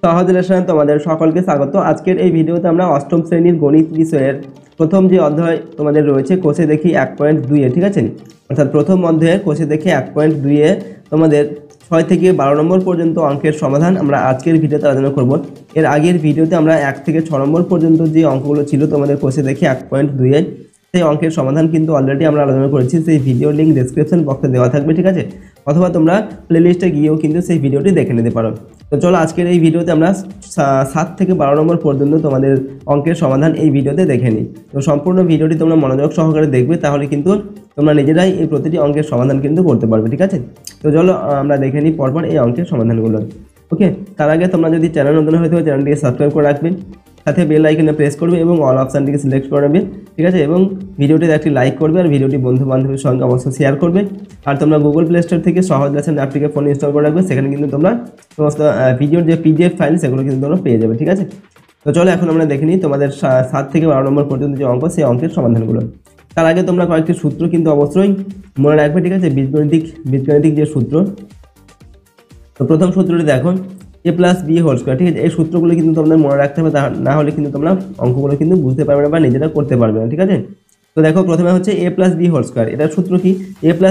সহজ লেসনে তোমাদের সকলকে স্বাগত। আজকের এই ভিডিওতে আমরা অষ্টম শ্রেণীর গণিত বিষয়ের প্রথম যে অধ্যায় তোমাদের রয়েছে কোষে দেখি 1.2 ঠিক আছে, অর্থাৎ প্রথম অধ্যায়ের কোষে দেখি 1.2 তোমাদের 6 থেকে 12 নম্বর পর্যন্ত অঙ্কের সমাধান আমরা আজকের ভিডিওতে আলোচনা করব। এর আগের ভিডিওতে আমরা 1 থেকে 6 নম্বর পর্যন্ত যে অঙ্কগুলো ছিল তোমাদের কোষে দেখি 1.2 সেই অঙ্কের সমাধান কিন্তু অলরেডি আমরা আলোচনা করেছি। সেই ভিডিও লিঙ্ক ডেসক্রিপশন বক্সে দেওয়া থাকবে, ঠিক আছে, অথবা তোমরা প্লেলিস্টে গিয়েও কিন্তু সেই ভিডিওটি দেখে নিতে পারো। তো চলো আজকের এই ভিডিওতে আমরা 7 থেকে 12 নম্বর পর্যন্ত তোমাদের অঙ্কের সমাধান এই ভিডিওতে দেখে নিই। তো সম্পূর্ণ ভিডিওটি তোমরা মনোযোগ সহকারে দেখবে, তাহলে কিন্তু তোমরা নিজেরাই এই প্রতিটি অঙ্কের সমাধান কিন্তু করতে পারবে, ঠিক আছে। তো চলো আমরা দেখে নিই পরপর এই অঙ্কের সমাধানগুলো। ওকে, তার আগে তোমরা যদি চ্যানেল নতুন হয়ে থাকো চ্যানেলটিকে সাবস্ক্রাইব করে রাখবে, সাথে বেল আইকনে প্রেস করবে এবং অল অপশানটিকে সিলেক্ট করে নেবে, ঠিক আছে, এবং ভিডিওটিতে একটি লাইক করবে আর ভিডিওটি বন্ধু বান্ধবের সঙ্গে অবশ্যই শেয়ার করবে। আর তোমরা গুগল প্লে স্টোর থেকে সহজ লেসন অ্যাপটিকে ফোনে ইনস্টল করে রাখবে, সেখানে কিন্তু তোমরা সমস্ত ভিডিওর যে পিডিএফ ফাইল সেগুলো কিন্তু তোমরা পেয়ে যাবে, ঠিক আছে। তো চলো এখন আমরা দেখে নিই তোমাদের 7 থেকে 12 নম্বর পর্যন্ত যে অঙ্ক সেই অঙ্কের সমাধানগুলো। তার আগে তোমরা কয়েকটি সূত্র কিন্তু অবশ্যই মনে রাখবে, ঠিক আছে, বীজগণিতিক যে সূত্র। তো প্রথম সূত্রটি দেখো a+b² ঠিক আছে। এই সূত্রগুলো কিন্তু তোমাদের মনে রাখতে হবে, না হলে কিন্তু তোমরা অঙ্কগুলো কিন্তু বুঝতে পারবে না বা নিজেরা করতে পারবে না, ঠিক আছে। তো দেখো প্রথমে হচ্ছে a+b², এটার সূত্র কি? a+b²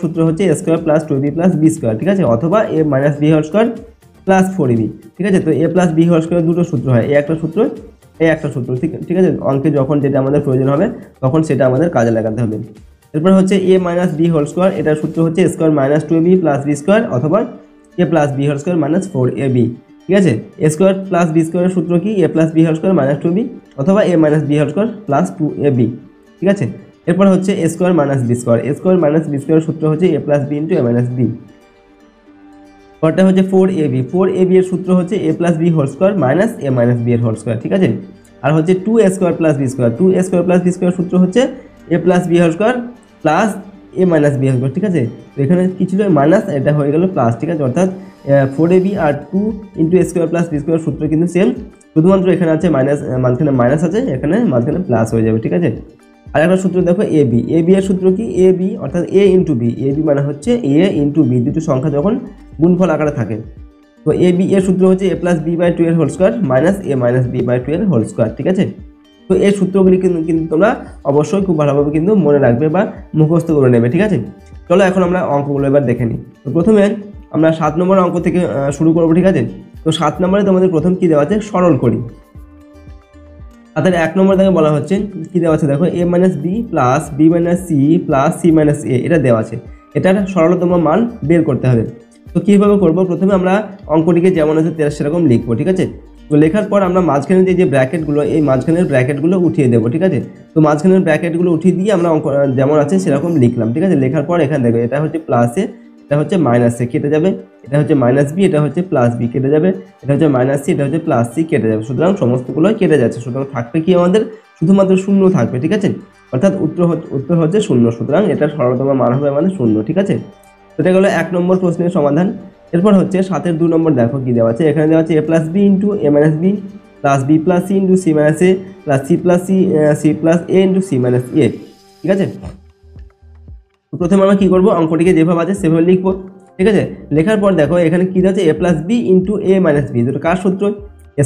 সূত্র হচ্ছে a² + 2b+b², ঠিক আছে, অথবা a-b² + 4ab, ঠিক আছে। তো a+b² দুটো সূত্র হয়, একটা সূত্র একটা সূত্র, ঠিক আছে। অঙ্কে যখন যেটা আমাদের প্রয়োজন হবে তখন সেটা আমাদের কাজে লাগাতে হবে। এরপর হচ্ছে a-b², এটার সূত্র হচ্ছে a² - 2ab + b² অথবা a+b² - 4ab, ঠিক আছে। a² + b² এর সূত্র কি? a+b² - 2b অথবা a-b² + 2ab, ঠিক আছে। এরপর হচ্ছে a² - b², a² - b² এর সূত্র হচ্ছে a+b * a-b। পরটা হচ্ছে 4ab এর সূত্র হচ্ছে a+b² - a-b², ঠিক আছে। আর হচ্ছে 2a² + b², 2a² + b² এর সূত্র হচ্ছে a+b² + a-b², ঠিক আছে। তো এখানে কি ছিল মাইনাস, এটা হয়ে গেল প্লাস, ঠিক আছে। অর্থাৎ 4ab আর 2 × a² + b² সূত্র কিন্তু সেম, শুধুমাত্র এখানে আছে মাইনাস, মাঝখানে মাইনাস আছে, এখানে মাঝখানে প্লাস হয়ে যাবে, ঠিক আছে। আর একটা সূত্র দেখো ab এর সূত্র কি? ab অর্থাৎ a × b, ab মানে হচ্ছে a × b, দুটো সংখ্যা যখন গুণফল আকারে থাকে। তো ab এর সূত্র হচ্ছে a+b/2 এর হোল স্কয়ার - a-b/2 এর হোল স্কয়ার, ঠিক আছে। তো এই সূত্রগুলি কিন্তু তোমরা অবশ্যই খুব ভালোভাবে কিন্তু মনে রাখবে বা মুখস্থ করে নেবে, ঠিক আছে। চলো এখন আমরা অঙ্কগুলো এবার দেখে নিই। তো প্রথমে আমরা 7 নম্বর অঙ্ক থেকে শুরু করবো, ঠিক আছে। তো 7 নম্বরে তোমাদের প্রথম কি দেওয়া আছে সরল করি। তাদের 1 নম্বর থেকে বলা হচ্ছে কি দেওয়া আছে দেখো a - b + b - c + c - a, এটা দেওয়া আছে। এটার সরলতম মান বের করতে হবে। তো কীভাবে করবো? প্রথমে আমরা অঙ্কটিকে যেমন আছে সেরকম লিখবো, ঠিক আছে। তো লেখার পর আমরা মাঝখানে যে ব্র্যাকেটগুলো, এই মাঝখানের ব্র্যাকেটগুলো উঠিয়ে দেবো, ঠিক আছে। তো মাঝখানের ব্র্যাকেটগুলো উঠিয়ে দিয়ে আমরা অঙ্ক যেমন আছে সেরকম লিখলাম, ঠিক আছে। লেখার পর এখানে দেখো এটা হচ্ছে প্লাসে, এটা হচ্ছে মাইনাসে কেটে যাবে, এটা হচ্ছে -b, এটা হচ্ছে +b কেটে যাবে, এটা হচ্ছে -c, এটা হচ্ছে +c কেটে যাবে। সুতরাং সমস্তগুলোই কেটে যাচ্ছে, সুতরাং থাকবে কি আমাদের শুধুমাত্র 0 থাকবে, ঠিক আছে। অর্থাৎ উত্তর হচ্ছে 0, সুতরাং এটার সরলতম মান হবে আমাদের 0, ঠিক আছে। এটা গেলো 1 নম্বর প্রশ্নের সমাধান। এরপর হচ্ছে 7-এর 2 নম্বর দেখো কি দেওয়া আছে। এখানে দেওয়া আছে a+b * a-b + b + c * c - a + c + c + a * c - a, ঠিক আছে। তো প্রথমে আমরা কি করব, অঙ্কটিকে যেভাবে আছে সেভাবে লিখবো, ঠিক আছে। লেখার পর দেখো এখানে কি দেওয়া আছে a+b * a-b, যেটা কার সূত্র? a²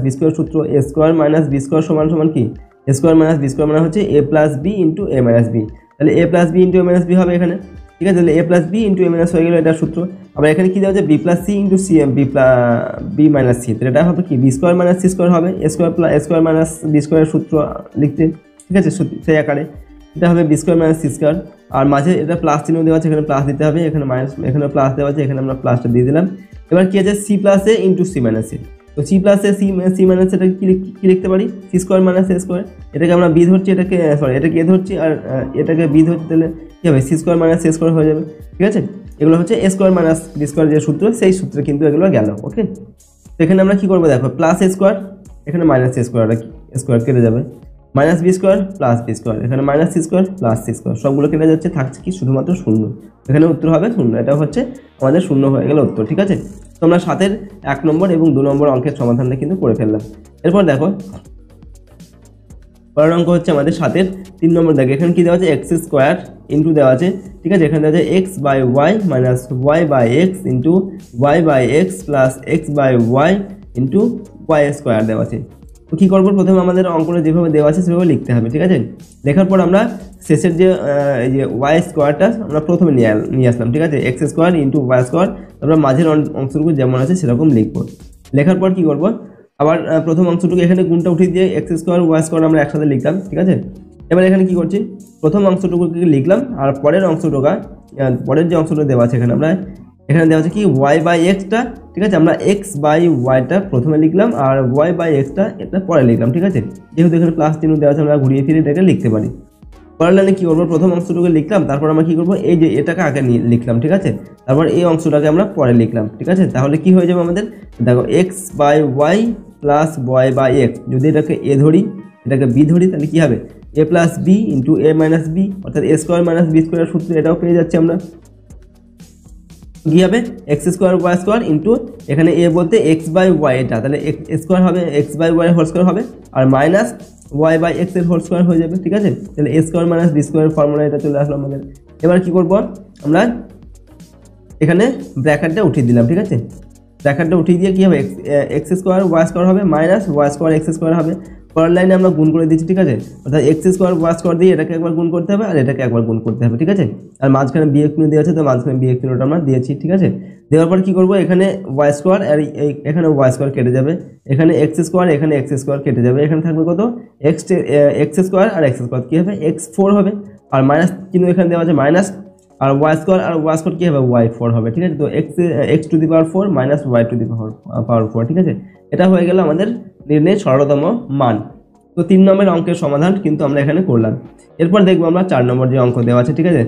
- b² সূত্র। a² - b² সমান কি? a² - b² মানে হচ্ছে a+b * a-b, তাহলে a+b * a-b হবে এখানে, ঠিক আছে। তাহলে a+b * a- হয়ে গেল এটার সূত্র। আবার এখানে কি দেওয়া আছে b + c * c b - c, তাহলে এটা হবে কি b² - c² হবে, a² - b² এর সূত্র লিখতে, ঠিক আছে, সেই আকারে এটা হবে b² - c²। আর মাঝে এটা প্লাস চিহ্ন দেওয়া আছে, এখানে প্লাস দিতে হবে, এখানে মাইনাস, এখানে প্লাস দেওয়া আছে, এখানে আমরা প্লাসটা দিয়ে দিলাম। এবার কি আছে c + a * c - a, তো c + a c - এটা কি লিখতে পারি? c² - a², এটাকে আমরা b ধরছি, এটাকে এটাকে a ধরছি আর এটাকে b ধরছি, তাহলে কি হবে c² - a² হয়ে যাবে, ঠিক আছে। এগুলো হচ্ছে a² - b² যে সূত্র সেই সূত্রে কিন্তু এগুলো গেল, ওকে। তো এখানে আমরা কি করবো দেখো +a², এখানে -a² কেটে যাবে, -b² + b², এখানে -c² + c², সবগুলো কেটে যাচ্ছে, থাকছে কি শুধুমাত্র 0, এখানে উত্তর হবে 0। এটা হচ্ছে আমাদের 0 হয়ে গেল উত্তর, ঠিক আছে। তো আমরা 7-এর 1 নম্বর এবং 2 নম্বর অঙ্কের সমাধানটা কিন্তু করে ফেললাম। এরপর দেখো পরের অঙ্ক হচ্ছে আমাদের 7-এর 3 নম্বর দাগে। এখানে কি দেওয়া আছে এক্স স্কোয়ার ইন্টু দেওয়া আছে, ঠিক আছে। এখানে দেওয়া আছে x by y minus y by x into y by x plus x by y into y square দেওয়া আছে। তো কী করবো, প্রথমে আমাদের অঙ্কটা যেভাবে দেওয়া আছে সেভাবে লিখতে হবে, ঠিক আছে। লেখার পর আমরা শেষের যে এই যে ওয়াই স্কোয়ারটা আমরা প্রথমে নিয়ে আসলাম, ঠিক আছে। X square into y square, তারপর মাঝের অংশটুকু যেমন আছে সেরকম লিখবো। লেখার পর কী করবো, আবার প্রথম অংশটুকু এখানে গুণটা উঠিয়ে দিয়ে এক্স স্কোয়ার ওয়াই স্কোয়ার আমরা একসাথে লিখলাম, ঠিক আছে। এবার এখানে কী করছি, প্রথম অংশটুকুকে লিখলাম আর পরের যে অংশটা দেওয়া আছে এখানে দেওয়া আছে কি ওয়াই বাই এক্সটা, ঠিক আছে। আমরা এক্স বাই ওয়াইটা প্রথমে লিখলাম আর ওয়াই বাই এক্সটা এটা পরে লিখলাম, ঠিক আছে। যেহেতু এখানে প্লাস চিহ্ন দেওয়া আছে আমরা ঘুরিয়ে ফিরে এটাকে লিখতে পারি। পরের লাইনে কী করবো, প্রথম অংশটুকু লিখলাম, তারপর আমরা কী করবো এই যে এটাকে আগে লিখলাম, ঠিক আছে। তারপর এই অংশটাকে আমরা পরে লিখলাম, ঠিক আছে। তাহলে কি হয়ে যাবে আমাদের, দেখো x by y plus y by x, যদি এটাকে এ ধরি এটাকে বি ধরি তাহলে কী হবে a plus b into a minus b, অর্থাৎ a square minus b square সূত্র এটাও পেয়ে যাচ্ছি আমরা। কী হবে x square y square into এখানে এ বলতে এক্স বাই ওয়াই, এটা তাহলে স্কোয়ার হবে x by y whole square হবে আর মাইনাস ওয়াই বাই এক্স এর হোল স্কোয়ার হয়ে যাবে, ঠিক আছে। তাহলে a square minus b square formula এটা চলে আসলো আমাদের। এবার কী করবো, আমরা এখানে ব্র্যাকেটটা উঠিয়ে দিলাম, ঠিক আছে। ব্র্যাকেটটা উঠিয়ে দিয়ে কী হবে এক্স স্কোয়ার ওয়াই স্কোয়ার হবে minus y square x square হবে। পরের লাইনে আমরা গুণ করে দিচ্ছি, ঠিক আছে। অর্থাৎ এক্স স্কোয়ার ওয়াই স্কোয়ার দিয়ে এটাকে একবার গুণ করতে হবে আর এটাকে একবার গুণ করতে হবে, ঠিক আছে। আর মাঝখানে বিয়োগ চিহ্ন দেওয়া আছে, তো মাঝখানে বিয়োগ চিহ্নটা আমরা দিয়েছি, ঠিক আছে। দেওয়ার পর কী করবো, এখানে ওয়াই স্কোয়ার আর এখানে ওয়াই স্কোয়ার কেটে যাবে, এখানে এক্স স্কোয়ার এখানে এক্স স্কোয়ার কেটে যাবে, এখানে থাকবে কত এক্স স্কোয়ার আর এক্স স্কোয়ার কী হবে x4 হবে আর মাইনাস চিহ্ন এখানে দেওয়া আছে মাইনাস, আর ওয়াই স্কোয়ার আর ওয়াই স্কোয়ার কী হবে y4 হবে, ঠিক আছে। তো x to the power 4 minus y to the power 4, ঠিক আছে। এটা হয়ে গেল আমাদের নির্ণয়ের সরলতম মান। তো 3 নম্বরের অঙ্কের সমাধান কিন্তু আমরা এখানে করলাম। এরপর দেখবো আমরা 4 নম্বর যে অঙ্ক দেওয়া আছে, ঠিক আছে।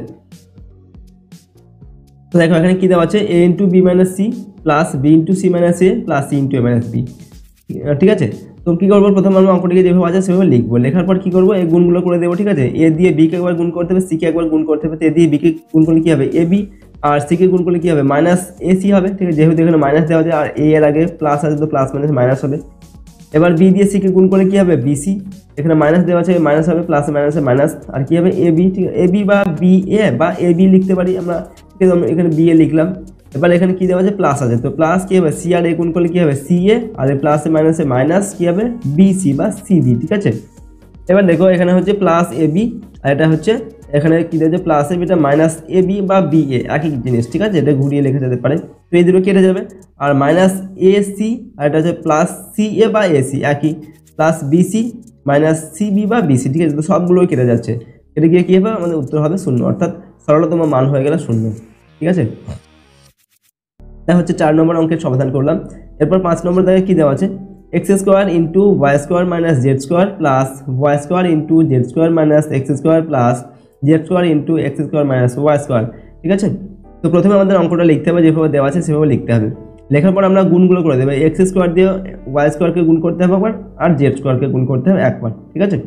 তো দেখো এখানে কী দেওয়া আছে a into b minus c plus b into c minus a plus c into a minus b, ঠিক আছে। তো কী করবো, প্রথম আমরা অঙ্কটিকে যেভাবে আছে সেভাবে লিখবো। লেখার পর কী করবো এই গুণগুলো করে দেবো, ঠিক আছে। এ দিয়ে বিকে একবার গুণ করতে হবে, সিকে একবার গুণ করতে হবে। তো এ দিয়ে বিকে গুণ করলে কী হবে এ বি আর সিকে গুণ করলে কী হবে মাইনাস এ সি হবে, ঠিক আছে। যেহেতু এখানে মাইনাস দেওয়া আছে আর এ এর আগে প্লাস আছে তো প্লাস মাইনাস মাইনাস হবে। এবার বি দিয়ে সিকে গুণ করলে কী হবে বিসি, এখানে মাইনাস দেওয়া আছে মাইনাস হবে প্লাসে মাইনাসে মাইনাস আর কী হবে এ বি, ঠিক আছে। এ বি বা বি এ বা এ বি লিখতে পারি আমরা, ঠিক আছে। এখানে বি এ লিখলাম। এবার এখানে কী দেওয়া আছে প্লাস আছে, তো প্লাস কী হবে সি আর এ গুণ করলে কী হবে সি এ আর প্লাসে মাইনাসে মাইনাস কী হবে বিসি বা সিবি, ঠিক আছে। এবার দেখো এখানে হচ্ছে প্লাস এ বি আর এটা হচ্ছে এখানে কী দেওয়া আছে plus A beta minus A B বা বি এ একই জিনিস, ঠিক আছে। এটা ঘুরিয়ে লেখা যেতে পারে, তো এই দুটো কেটে যাবে আর মাইনাস এ সি আর এটা হচ্ছে প্লাস সি এ বা এসি একই, প্লাস বিসি মাইনাস সিবি বা বিসি, ঠিক আছে। তো সবগুলোই কেটে যাচ্ছে, এটা গিয়ে কী হবে আমাদের উত্তর হবে 0, অর্থাৎ সরলতম মান হয়ে গেল 0, ঠিক আছে। এটা হচ্ছে 4 নম্বর অঙ্কের সমাধান করলাম। এরপর 5 নম্বর দাগে কী দেওয়া আছে x square into y square minus z square plus y square into z square minus x square plus z square into x square minus y square, ঠিক আছে। তো প্রথমে আমাদের অঙ্কটা লিখতে হবে, যেভাবে দেওয়া আছে সেভাবে লিখতে হবে। লেখার পর আমরা গুণগুলো করে দেবো, এক্স স্কোয়ার দিয়ে ওয়াই স্কোয়ারকে গুণ করতে হবে একবার আর জেড স্কোয়ারকে গুণ করতে হবে একবার, ঠিক আছে।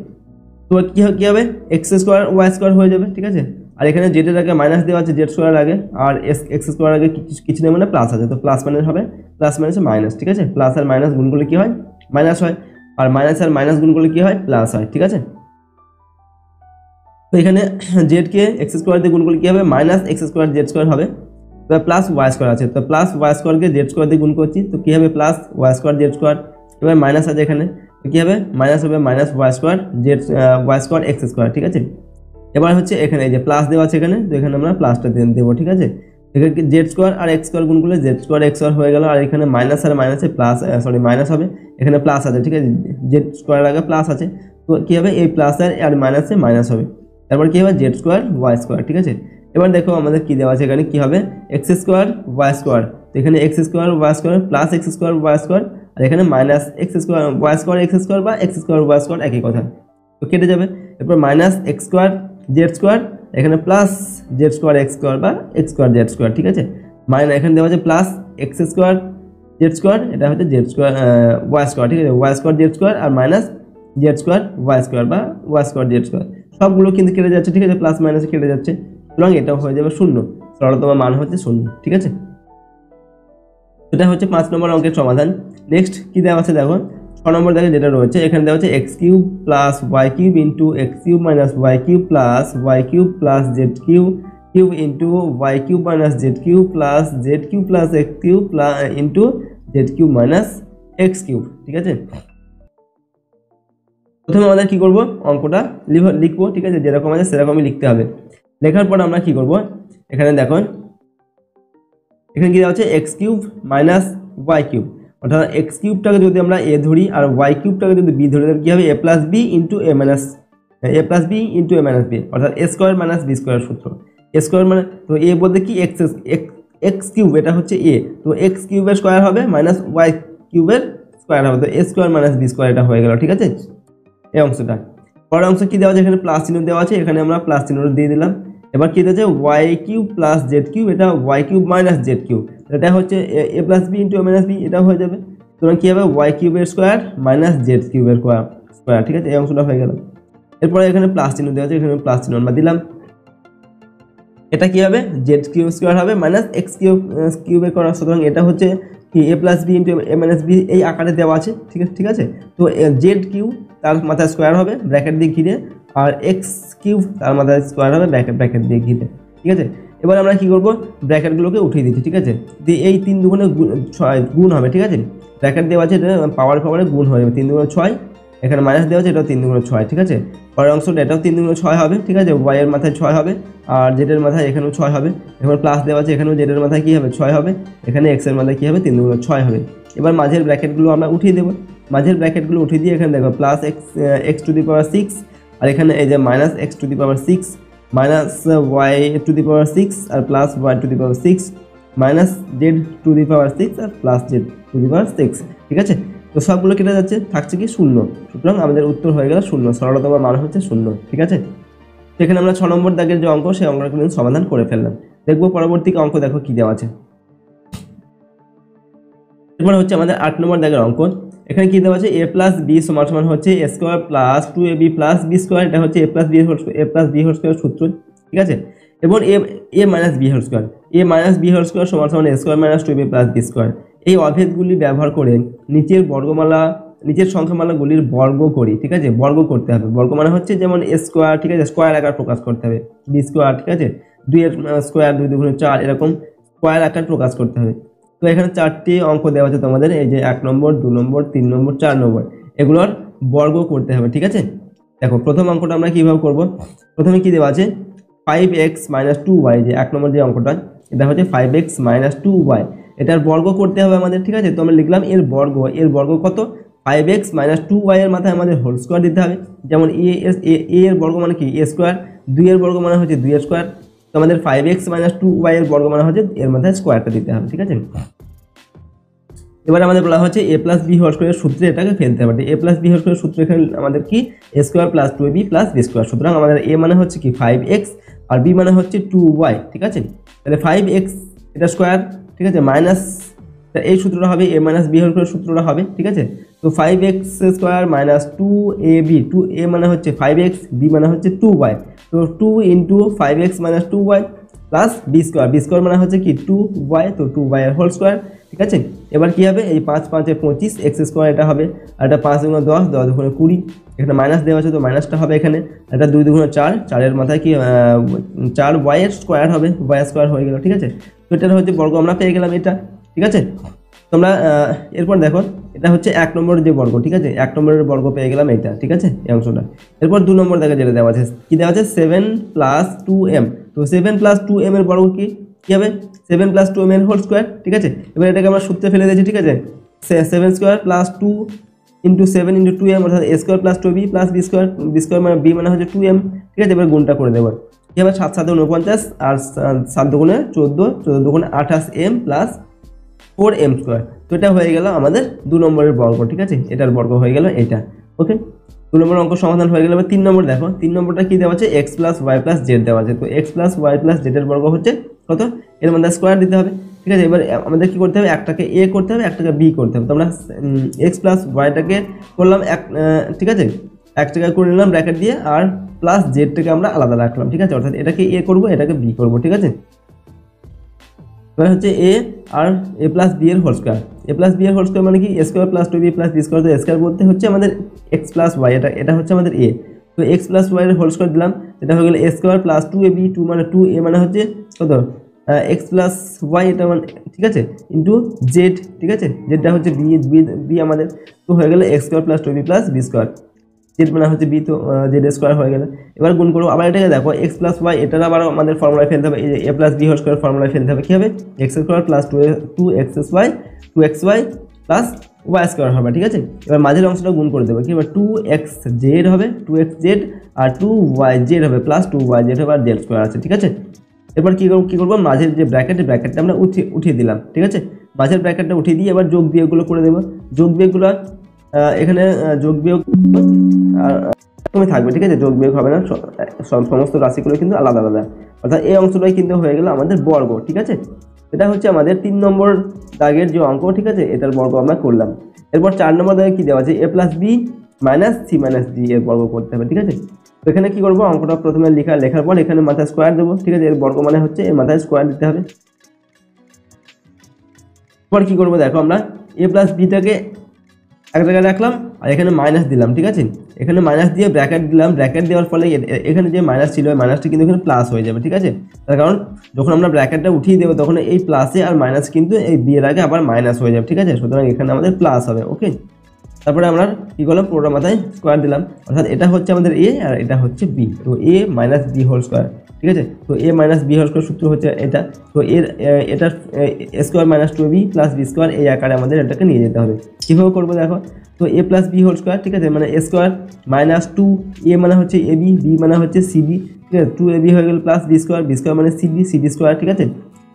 তো কী হবে এক্স স্কোয়ার ওয়াই স্কোয়ার হয়ে যাবে, ঠিক আছে। আর এখানে জেডের আগে মাইনাস দেওয়া আছে জেড স্কোয়ার আগে আর এক্স স্কোয়ার আগে কিছু নেই মানে প্লাস আছে, তো প্লাস মাইনাস হবে প্লাস মাইনাসে মাইনাস, ঠিক আছে। প্লাস আর মাইনাস গুণ করলে কী হয় মাইনাস হয় আর মাইনাস আর মাইনাস গুণ করলে কী হয় প্লাস হয়, ঠিক আছে। তো এখানে জেডকে এক্স স্কোয়ার দিয়ে গুণ করলে কী হবে minus x square z square হবে, এবার প্লাস ওয়াই স্কোয়ার আছে তো প্লাস ওয়াই স্কোয়ারকে জেড স্কোয়ার দিয়ে গুণ করছি, তো কী হবে plus y square z square. এবার মাইনাস আছে এখানে, তো কী হবে মাইনাস হবে minus y square z y square x square, ঠিক আছে। এবার হচ্ছে এখানে এই যে প্লাস দেওয়া আছে এখানে, তো এখানে আমরা প্লাসটা দেবো, ঠিক আছে। এখানে জেড স্কোয়ার আর এক্স স্কোয়ার গুণ করলে জেড স্কোয়ার এক্স স্কোয়ার হয়ে গেল আর এখানে মাইনাস আর মাইনাসে প্লাস মাইনাস হবে, এখানে প্লাস আছে, ঠিক আছে। জেড স্কোয়ার আগে প্লাস আছে তো কী হবে এই প্লাস আর মাইনাসে মাইনাস হবে, তারপর কী হবে জেড স্কোয়ার ওয়াই স্কোয়ার, ঠিক আছে। এবার দেখো আমাদের কী দেওয়া আছে এখানে কী হবে এক্স স্কোয়ার ওয়াই স্কোয়ার, তো এখানে x square y square plus x square y square আর এখানে minus x square y square x square বা এক্স স্কোয়ার ওয়াই স্কোয়ার একই কথা, তো কেটে যাবে। এরপর minus x square z square এখানে plus z square x square বা এক্স স্কোয়ার জেড স্কোয়ার, ঠিক আছে। এখানে দেওয়া আছে plus x square z square, এটা হচ্ছে জেড স্কোয়ার ওয়াই স্কোয়ার, ঠিক আছে। ওয়াই স্কোয়ার জেড স্কোয়ার আর minus z square y square বা ওয়াই স্কোয়ার জেড স্কোয়ার, সবগুলো কিন্তু কেটে যাচ্ছে, ঠিক আছে। প্লাস মাইনাসে কেটে যাচ্ছে, সুতরাং এটাও হয়ে যাবে 0, সরলতম মান হচ্ছে 0, ঠিক আছে। এটা হচ্ছে 5 নম্বর অঙ্কের সমাধান। নেক্সট কী দেওয়া আছে দেখো নম্বর দাগে যেটা রয়েছে এখানে দেওয়া হচ্ছে x cube plus y cube into x cube minus y cube plus y cube plus z cube cube into y cube minus z cube plus z cube plus x cube plus into z cube minus x cube. ঠিক আছে, প্রথমে আমাদের কি করব, অঙ্কটা লিখবো। ঠিক আছে, যেরকম আছে সেরকমই লিখতে হবে। লেখার পর আমরা কি করব, এখানে দেখুন এখানে কি দেওয়া হচ্ছে x cube minus y cube, অর্থাৎ এক্স কিউবটাকে যদি আমরা এ ধরি আর ওয়াই কিউবটাকে যদি বি ধরি, তাহলে কি হবে a plus b into a minus b অর্থাৎ a square minus b square সূত্র। এ স্কোয়ার মানে তো এ বলতে কি এক্স কিউব, এটা হচ্ছে এ, তো এক্স কিউবের স্কোয়ার হবে মাইনাস ওয়াই কিউবের স্কোয়ার হবে, তো এ স্কোয়ার মাইনাস বি স্কোয়ার এটা হয়ে গেল। ঠিক আছে, এই অংশটা। পরের অংশ কি দেওয়া আছে, এখানে প্লাস চিহ্ন দেওয়া আছে, এখানে আমরা প্লাস চিহ্ন দিয়ে দিলাম। এবার কি দিয়েছে y cube plus z cube, এটা y cube minus z cube, এটা হচ্ছে a plus b into a minus b, এটা হয়ে যাবে। সুতরাং কি হবে ওয়াই কিউবের স্কোয়ার মাইনাস জেড কিউবের স্কোয়ার। ঠিক আছে, এই অংশটা হয়ে গেল। এরপরে এখানে প্লাস চিহ্ন দেওয়া আছে, এখানে প্লাস চিহ্ন আমরা দিলাম। এটা কি হবে জেড কিউব স্কোয়ার হবে মাইনাস এক্স কিউবে করা, সুতরাং এটা হচ্ছে কি এ plus b into a minus B এই আকারে দেওয়া আছে। ঠিক আছে, তো জেড কিউব তার মাথায় স্কোয়ার হবে ব্র্যাকেট দিয়ে ঘিরে, আর এক্স কিউব তার মাথায় স্কোয়ার হবে ব্র্যাকেট দিয়ে ঘিরে। ঠিক আছে, এবার আমরা কি করব, ব্র্যাকেটগুলোকে উঠিয়ে দিচ্ছি। ঠিক আছে, দিয়ে এই 3 দুগুণে 6 গুণ হবে। ঠিক আছে, ব্র্যাকেট দেওয়া আছে, এটা পাওয়ারে গুণ হয়ে যাবে, 3 দুগুণে 6, এখানে মাইনাস দেওয়া আছে, এটাও 3 দুগুণে 6। ঠিক আছে, পরের অংশটা এটাও 3 দুগুণে 6 হবে। ঠিক আছে, ওয়াই এর মাথায় 6 হবে, আর জেডের মাথায় এখানেও 6 হবে। এবার প্লাস দেওয়া আছে, এখানেও জেডের মাথায় কী হবে 6 হবে, এখানে এক্স এর মাথায় কী হবে 3 দুগুণে 6 হবে। এবার মাঝের ব্র্যাকেটগুলো আমরা উঠিয়ে দেবো। মাঝের ব্র্যাকেটগুলো উঠিয়ে দিয়ে এখানে দেখো plus x to the power 6, আর এখানে এই যে minus x to the power 6 minus y to the power 6 আর plus y to the power 6 minus z to the power 6 আর plus z to the power 6। ঠিক আছে, তো সবগুলো কেটে যাচ্ছে, থাকছে কি 0, সুতরাং আমাদের উত্তর হয়ে গেল 0, সরলতম মান হচ্ছে 0। ঠিক আছে, এখানে আমরা 6 নম্বর দাগের যে অঙ্ক সেই অঙ্কটা কিন্তু সমাধান করে ফেললাম। দেখবো পরবর্তী অঙ্ক, দেখো কি দেওয়া আছে। এরপর হচ্ছে আমাদের 8 নম্বর দাগের অঙ্ক। এখানে কি দেওয়া আছে এ প্লাস বি সমান সমান হচ্ছে a square plus 2ab plus b square, এটা হচ্ছে a plus b whole square সূত্র। ঠিক আছে, এবং a minus b whole square সমান সমান a square minus 2ab plus b square. এই অভেদগুলি ব্যবহার করে নিচের সংখ্যামালাগুলির বর্গ করি। ঠিক আছে, বর্গ করতে হবে। বর্গ মানে হচ্ছে যেমন এ স্কোয়ার, ঠিক আছে, স্কোয়ার আকার প্রকাশ করতে হবে, বি স্কোয়ার, ঠিক আছে, 2 এর স্কোয়ার 2 দুগুণে 4, এরকম স্কোয়ার আকার প্রকাশ করতে হবে। তো এখানে 4টি অঙ্ক দেওয়া আছে তোমাদের, এই যে 1 নম্বর 2 নম্বর 3 নম্বর 4 নম্বর, এগুলোর বর্গ করতে হবে। ঠিক আছে, দেখো প্রথম অঙ্কটা আমরা কিভাবে করব। প্রথমে কি দেওয়া আছে 5x - 2y, যে 1 নম্বর যে অঙ্কটা, এটা হচ্ছে 5x - 2y, এটার বর্গ করতে হবে আমাদের। ঠিক আছে, তো আমরা লিখলাম এর বর্গ কত, 5x - 2y এর মাথায় আমাদের হোল স্কোয়ার দিতে হবে। যেমন এ এর বর্গ মানে কি এ স্কোয়ার, 2 এর বর্গ মানে হচ্ছে 2 এর স্কোয়ার, তো আমাদের 5x - 2y এর বর্গ মানে হচ্ছে এর মাথায় স্কোয়ারটা দিতে হবে। ঠিক আছে, এবার আমাদের বলা হচ্ছে এ প্লাস বি হোল স্কোয়ারের সূত্রে এটাকে ফেলতে হবে। এ প্লাস বি হোল স্কোয়ারের সূত্র এখানে আমাদের কি a square plus 2ab plus b square, সুতরাং আমাদের এ মানে হচ্ছে কি 5x আর বি মানে হচ্ছে 2y। ঠিক আছে, তাহলে 5x এটা স্কোয়ার, ঠিক আছে, মাইনাস এই সূত্রটা হবে এ মাইনাস বি হোল স্কোয়ারের সূত্রটা হবে। ঠিক আছে, তো 5x square minus 2ab, 2a মানে হচ্ছে 5x, বি মানে হচ্ছে 2y, তো 2 into 5x - 2y plus b square মানে হচ্ছে কি 2y, তো 2y এর হোল স্কোয়ার। ঠিক আছে, এবার কি হবে এই 5 5 এ 25 এক্স স্কোয়ার এটা হবে, আর এটা 5 × 10 10 × 20, এখানে মাইনাস দেওয়া আছে তো মাইনাসটা হবে এখানে, এটা 2 × 4 4 এর মাথায় কি 4y এর স্কোয়ার হবে, y স্কোয়ার হয়ে গেল। ঠিক আছে, তো এটার হচ্ছে বর্গ আমরা পেয়ে গেলাম এটা। ঠিক আছে, তোমরা এরপর দেখো এটা হচ্ছে 1 নম্বর যে বর্গ। ঠিক আছে, 1 নম্বরের বর্গ পেয়ে গেলাম এটা। ঠিক আছে, এই অংশটা। এরপর 2 নম্বর দেখো যেটা দেওয়া আছে, কি দেওয়া আছে 7 + 2m, তো 7 + 2m এর বর্গ কি হবে 7 + 2m এর হোল স্কোয়ার। ঠিক আছে, এবার এটাকে আমরা সূত্রে ফেলে দিয়েছি। ঠিক আছে, 7 স্কোয়ার প্লাস 2 × 7 × 2m অর্থাৎ a square plus 2b plus b square মানে b মানে হচ্ছে 2m। ঠিক আছে, এবার গুণটা করে দেবো, কি হবে 7 7 49 আর 7 দুগুণে 14 14 দুগুণে 28m প্লাস 4m স্কোয়ার, তো এটা হয়ে গেল আমাদের 2 নম্বরের বর্গ। ঠিক আছে, এটার বর্গ হয়ে গেল এটা। ওকে, 2 নম্বর অঙ্ক সমাধান হয়ে গেল। এবার 3 নম্বর দেখো, 3 নম্বরটা কি দেওয়া আছে x + y + z দেওয়া আছে, তো x + y + z এর বর্গ হচ্ছে কত, এর মধ্যে স্কোয়ার দিতে হবে। ঠিক আছে, এবার আমাদের কি করতে হবে, একটাকে a করতে হবে একটাকে b করতে হবে। তো আমরা x + y-টাকে করলাম ঠিক আছে, একটাকে করে নিলাম ব্র্যাকেট দিয়ে, আর প্লাস জেডটাকে আমরা আলাদা রাখলাম। ঠিক আছে, অর্থাৎ এটাকে a করব এটাকে b করব। ঠিক আছে, এবার হচ্ছে a আর a + b এর whole square, a plus b এর হোল স্কোয়ার মানে কি a square plus two b plus b square, তো স্কোয়ার বলতে হচ্ছে আমাদের এক্স প্লাস ওয়াই, এটা হচ্ছে আমাদের এ, তো এক্স প্লাস ওয়াই এর হোল স্কোয়ার দিলাম, এটা হয়ে গেল এ square plus two a b, two মানে টু এ মানে হচ্ছে কত এক্স প্লাস ওয়াই, এটা মানে ঠিক আছে ইন্টু জেড, ঠিক আছে জেডটা হচ্ছে বি বি আমাদের, তো হয়ে গেল x square plus two b plus b square, z মানে হচ্ছে বি, তো জেড স্কোয়ার হয়ে গেল। এবার গুণ করবো আবার, এটাকে দেখো এক্স প্লাস ওয়াই, এটার আবার আমাদের ফর্মুলায় ফেলতে হবে, এই যে a plus b whole square ফর্মুলায় ফেলতে হবে, কী হবে x square plus two x y plus y square হবে, ঠিক আছে। এবার মাঝের অংশটা গুণ করে দেবো, কি হবে টু এক্স জেড হবে, টু এক্স জেড আর টু ওয়াই জেড হবে প্লাস টু ওয়াই জেড হবে আর জেড স্কোয়ার আছে, ঠিক আছে। এবার কী করবো মাঝের যে ব্র্যাকেটটা আমরা উঠিয়ে দিলাম, ঠিক আছে, মাঝের ব্র্যাকেটটা উঠিয়ে দিয়ে এবার যোগ বিয়োগগুলো করে দেবো, যোগ বিয়োগগুলো এখানে যোগ বিয়োগ তুমি থাকবে, ঠিক আছে, যোগ বিয়োগ হবে না, সমস্ত রাশিগুলো কিন্তু আলাদা আলাদা, অর্থাৎ এই অংশটাই কিন্তু হয়ে গেল আমাদের বর্গ, ঠিক আছে। এটা হচ্ছে আমাদের 3 নম্বর দাগের যে অঙ্ক, ঠিক আছে, এটার বর্গ আমরা করলাম। এরপর 4 নম্বর দাগে কী দেওয়া আছে a plus b minus c minus d এর বর্গ করতে হবে, ঠিক আছে। তো এখানে কী করবো অঙ্কটা প্রথমে লেখার পর এখানে মাথায় স্কোয়ার দেবো, ঠিক আছে, এর বর্গ মানে হচ্ছে এর মাথায় স্কোয়ার দিতে হবে। এরপর কী করবো দেখো আমরা এ প্লাস বিটাকে এক জায়গায় রাখলাম আর এখানে মাইনাস দিলাম, ঠিক আছে, এখানে মাইনাস দিয়ে ব্র্যাকেট দিলাম, ব্র্যাকেট দেওয়ার ফলে এখানে যে মাইনাস ছিল ওই মাইনাসটা কিন্তু এখানে প্লাস হয়ে যাবে, ঠিক আছে, তার কারণ যখন আমরা ব্র্যাকেটটা উঠিয়ে দেবো তখন এই প্লাসে আর মাইনাস কিন্তু এই বি এর আগে আবার মাইনাস হয়ে যাবে, ঠিক আছে, সুতরাং এখানে আমাদের প্লাস হবে, ওকে। তারপরে আমরা কী করলাম পুরোটা মাথায় স্কোয়ার দিলাম, অর্থাৎ এটা হচ্ছে আমাদের এ আর এটা হচ্ছে বি, তো a minus b whole square, ঠিক আছে, তো a minus b whole square সূত্র হচ্ছে এটা, তো এটা square minus two b plus b square এই আকারে আমাদের এটাকে নিয়ে যেতে হবে। কীভাবে করবো দেখো, তো এ প্লাস বি হোল স্কোয়ার, ঠিক আছে, মানে এ স্কোয়ার মাইনাস টু এ মানে হচ্ছে এ বি, বি মানে হচ্ছে সিবি, ঠিক আছে, টু এ বি হয়ে গেল প্লাস বি স্কোয়ার মানে সিডি স্কোয়ার, ঠিক আছে।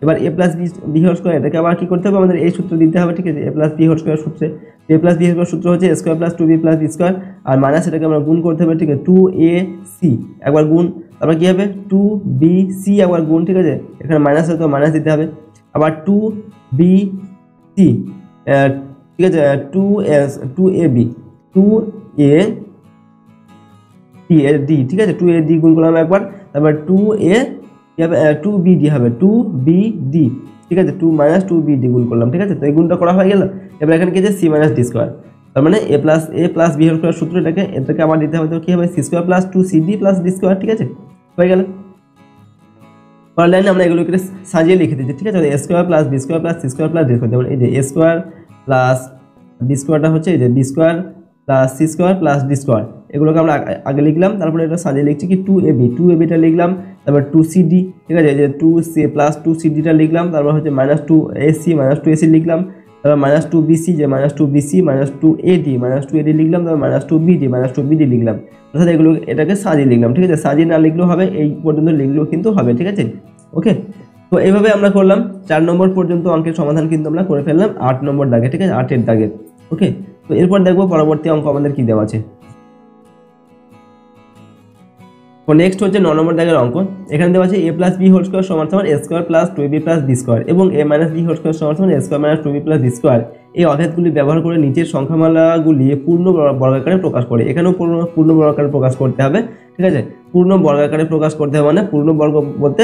এবার এ প্লাস বি হোল স্কোয়ার এটাকে আবার কী করতে হবে আমাদের এই সূত্র দিতে হবে, ঠিক আছে, a plus b whole square সূত্রে, a plus b whole square সূত্র হচ্ছে square plus two b plus b square আর মাইনাস এটাকে আমরা গুণ করতে হবে, ঠিক আছে, টু এ সি একবার গুণ, তারপর কী হবে টু বি সি একবার গুণ, ঠিক আছে, এখানে মাইনাস হয়তো মাইনাস দিতে হবে, আবার টু বি সি, ঠিক আছে, two a b two a d, ঠিক আছে, টু এ ডি গুণ করলাম একবার, তারপর two a two b d হবে, টু বি ডি, ঠিক আছে, two minus two b d গুণ করলাম, ঠিক আছে, তো এই গুণটা করা হয়ে গেল। এবার এখানে কি আছে সি মাইনাস ডি স্কোয়ার, তার মানে a plus b whole square সূত্র এটাকে আবার দিতে হবে, তো কী হবে c square plus two c d plus d square, ঠিক আছে, হয়ে গেল। পরের লাইনে আমরা এগুলোকে সাজিয়ে লিখে দিচ্ছি, ঠিক আছে, a square plus b square plus c square plus d square, যেমন এই যে এ স্কোয়ার প্লাস বি স্কোয়ারটা হচ্ছে এই যে b square plus c square plus d square, এগুলোকে আমরা আগে লিখলাম, তারপরে এটা সাজিয়ে লিখছি কি টু এ বিটা লিখলাম, তারপর টু সি ডি, ঠিক আছে, এই যে two c plus two c ডিটা লিখলাম, তারপর হচ্ছে মাইনাস টু এসি লিখলাম, তারপর মাইনাস টু বিসি যে মাইনাস টু এডি লিখলাম, তারপর মাইনাস টু বিডি লিখলাম, অর্থাৎ এটাকে সাজিয়ে লিখলাম, ঠিক আছে, সাজিয়ে না লিখলেও হবে, এই পর্যন্ত লিখলেও কিন্তু হবে, ঠিক আছে, ওকে। তো এইভাবে আমরা করলাম 4 নম্বর পর্যন্ত অঙ্কের সমাধান কিন্তু আমরা করে ফেললাম 8 নম্বর দাগে, ঠিক আছে, 8 দাগে, ওকে। তো এরপর দেখবো পরবর্তী অঙ্ক আমাদের কি দেওয়া আছে। তো নেক্সট হচ্ছে 9 নম্বর দাগের অঙ্ক, এখানে দেওয়া আছে a plus b whole square সমান সমান a square plus two b plus b square এবং a minus b whole square সমান সমান a square minus two b plus b square, এই অভেদগুলি ব্যবহার করে নিচের সংখ্যামালাগুলি পূর্ণ বর্গাকারে প্রকাশ করে, এখানেও পূর্ণ বর্গাকারে প্রকাশ করতে হবে, ঠিক আছে, পূর্ণ বর্গাকারে প্রকাশ করতে হবে মানে পূর্ণ বর্গ বলতে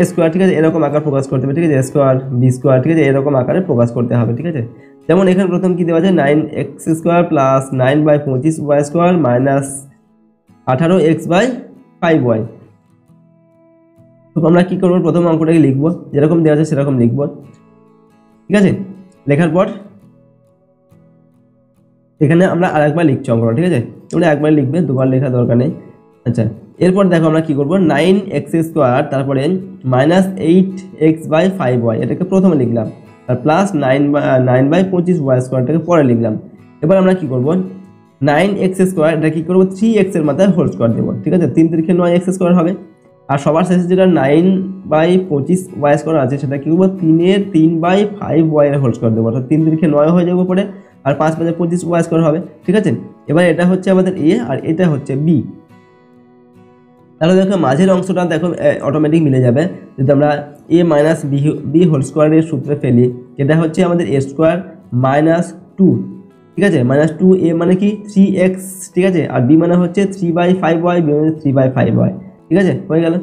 স্কোয়ার, ঠিক আছে, এরকম আকার প্রকাশ করতে হবে, ঠিক আছে, স্কোয়ার বি স্কোয়ার, ঠিক আছে, এরকম আকারে প্রকাশ করতে হবে, ঠিক আছে। যেমন এখানে প্রথম কি দেওয়া আছে 9x square plus 9/25y square minus 18x by 5y। তো আমরা কি করবো প্রথম অঙ্কটাকে লিখবো, যেরকম দেওয়া আছে সেরকম লিখবো, ঠিক আছে, লেখার পর এখানে আমরা আরেকবার লিখছি অঙ্কটা, ঠিক আছে, তোমরা একবার লিখবে, দুবার লেখা দরকার নেই। আচ্ছা, এরপর দেখো আমরা কি করবো 9x স্কোয়ার তারপরে মাইনাস 8x বাই 5y এটাকে প্রথমে লিখলাম, আর প্লাস 9/25y স্কোয়ারটাকে পরে লিখলাম। এবার আমরা কি করবো 9x স্কোয়ার এটা কি করবো 3x এর মাথায় হোল স্কোয়ার দেবো, ঠিক আছে, 3 3 9x স্কোয়ার হবে, আর সবার শেষে যেটা 9/25y স্কোয়ার আছে সেটা কি করবো 3/5y এর হোল স্কোয়ার দেবো, অর্থাৎ 3 3 9 হয়ে যাবে পরে, আর 5/25y স্কোয়ার হবে, ঠিক আছে। এবার এটা হচ্ছে আমাদের এ আর এটা হচ্ছে বি, তাহলে দেখো মাঝের অংশটা দেখো অটোমেটিক মিলে যাবে যদি আমরা এ মাইনাস বি হোল স্কোয়ারের সূত্রে ফেলি, এটা হচ্ছে আমাদের এ স্কোয়ার মাইনাস 2, ঠিক আছে, মাইনাস 2 এ মানে কি 3x, ঠিক আছে, আর বি মানে হচ্ছে 3/5y, বি মানে 3/5y, ঠিক আছে, হয়ে গেল।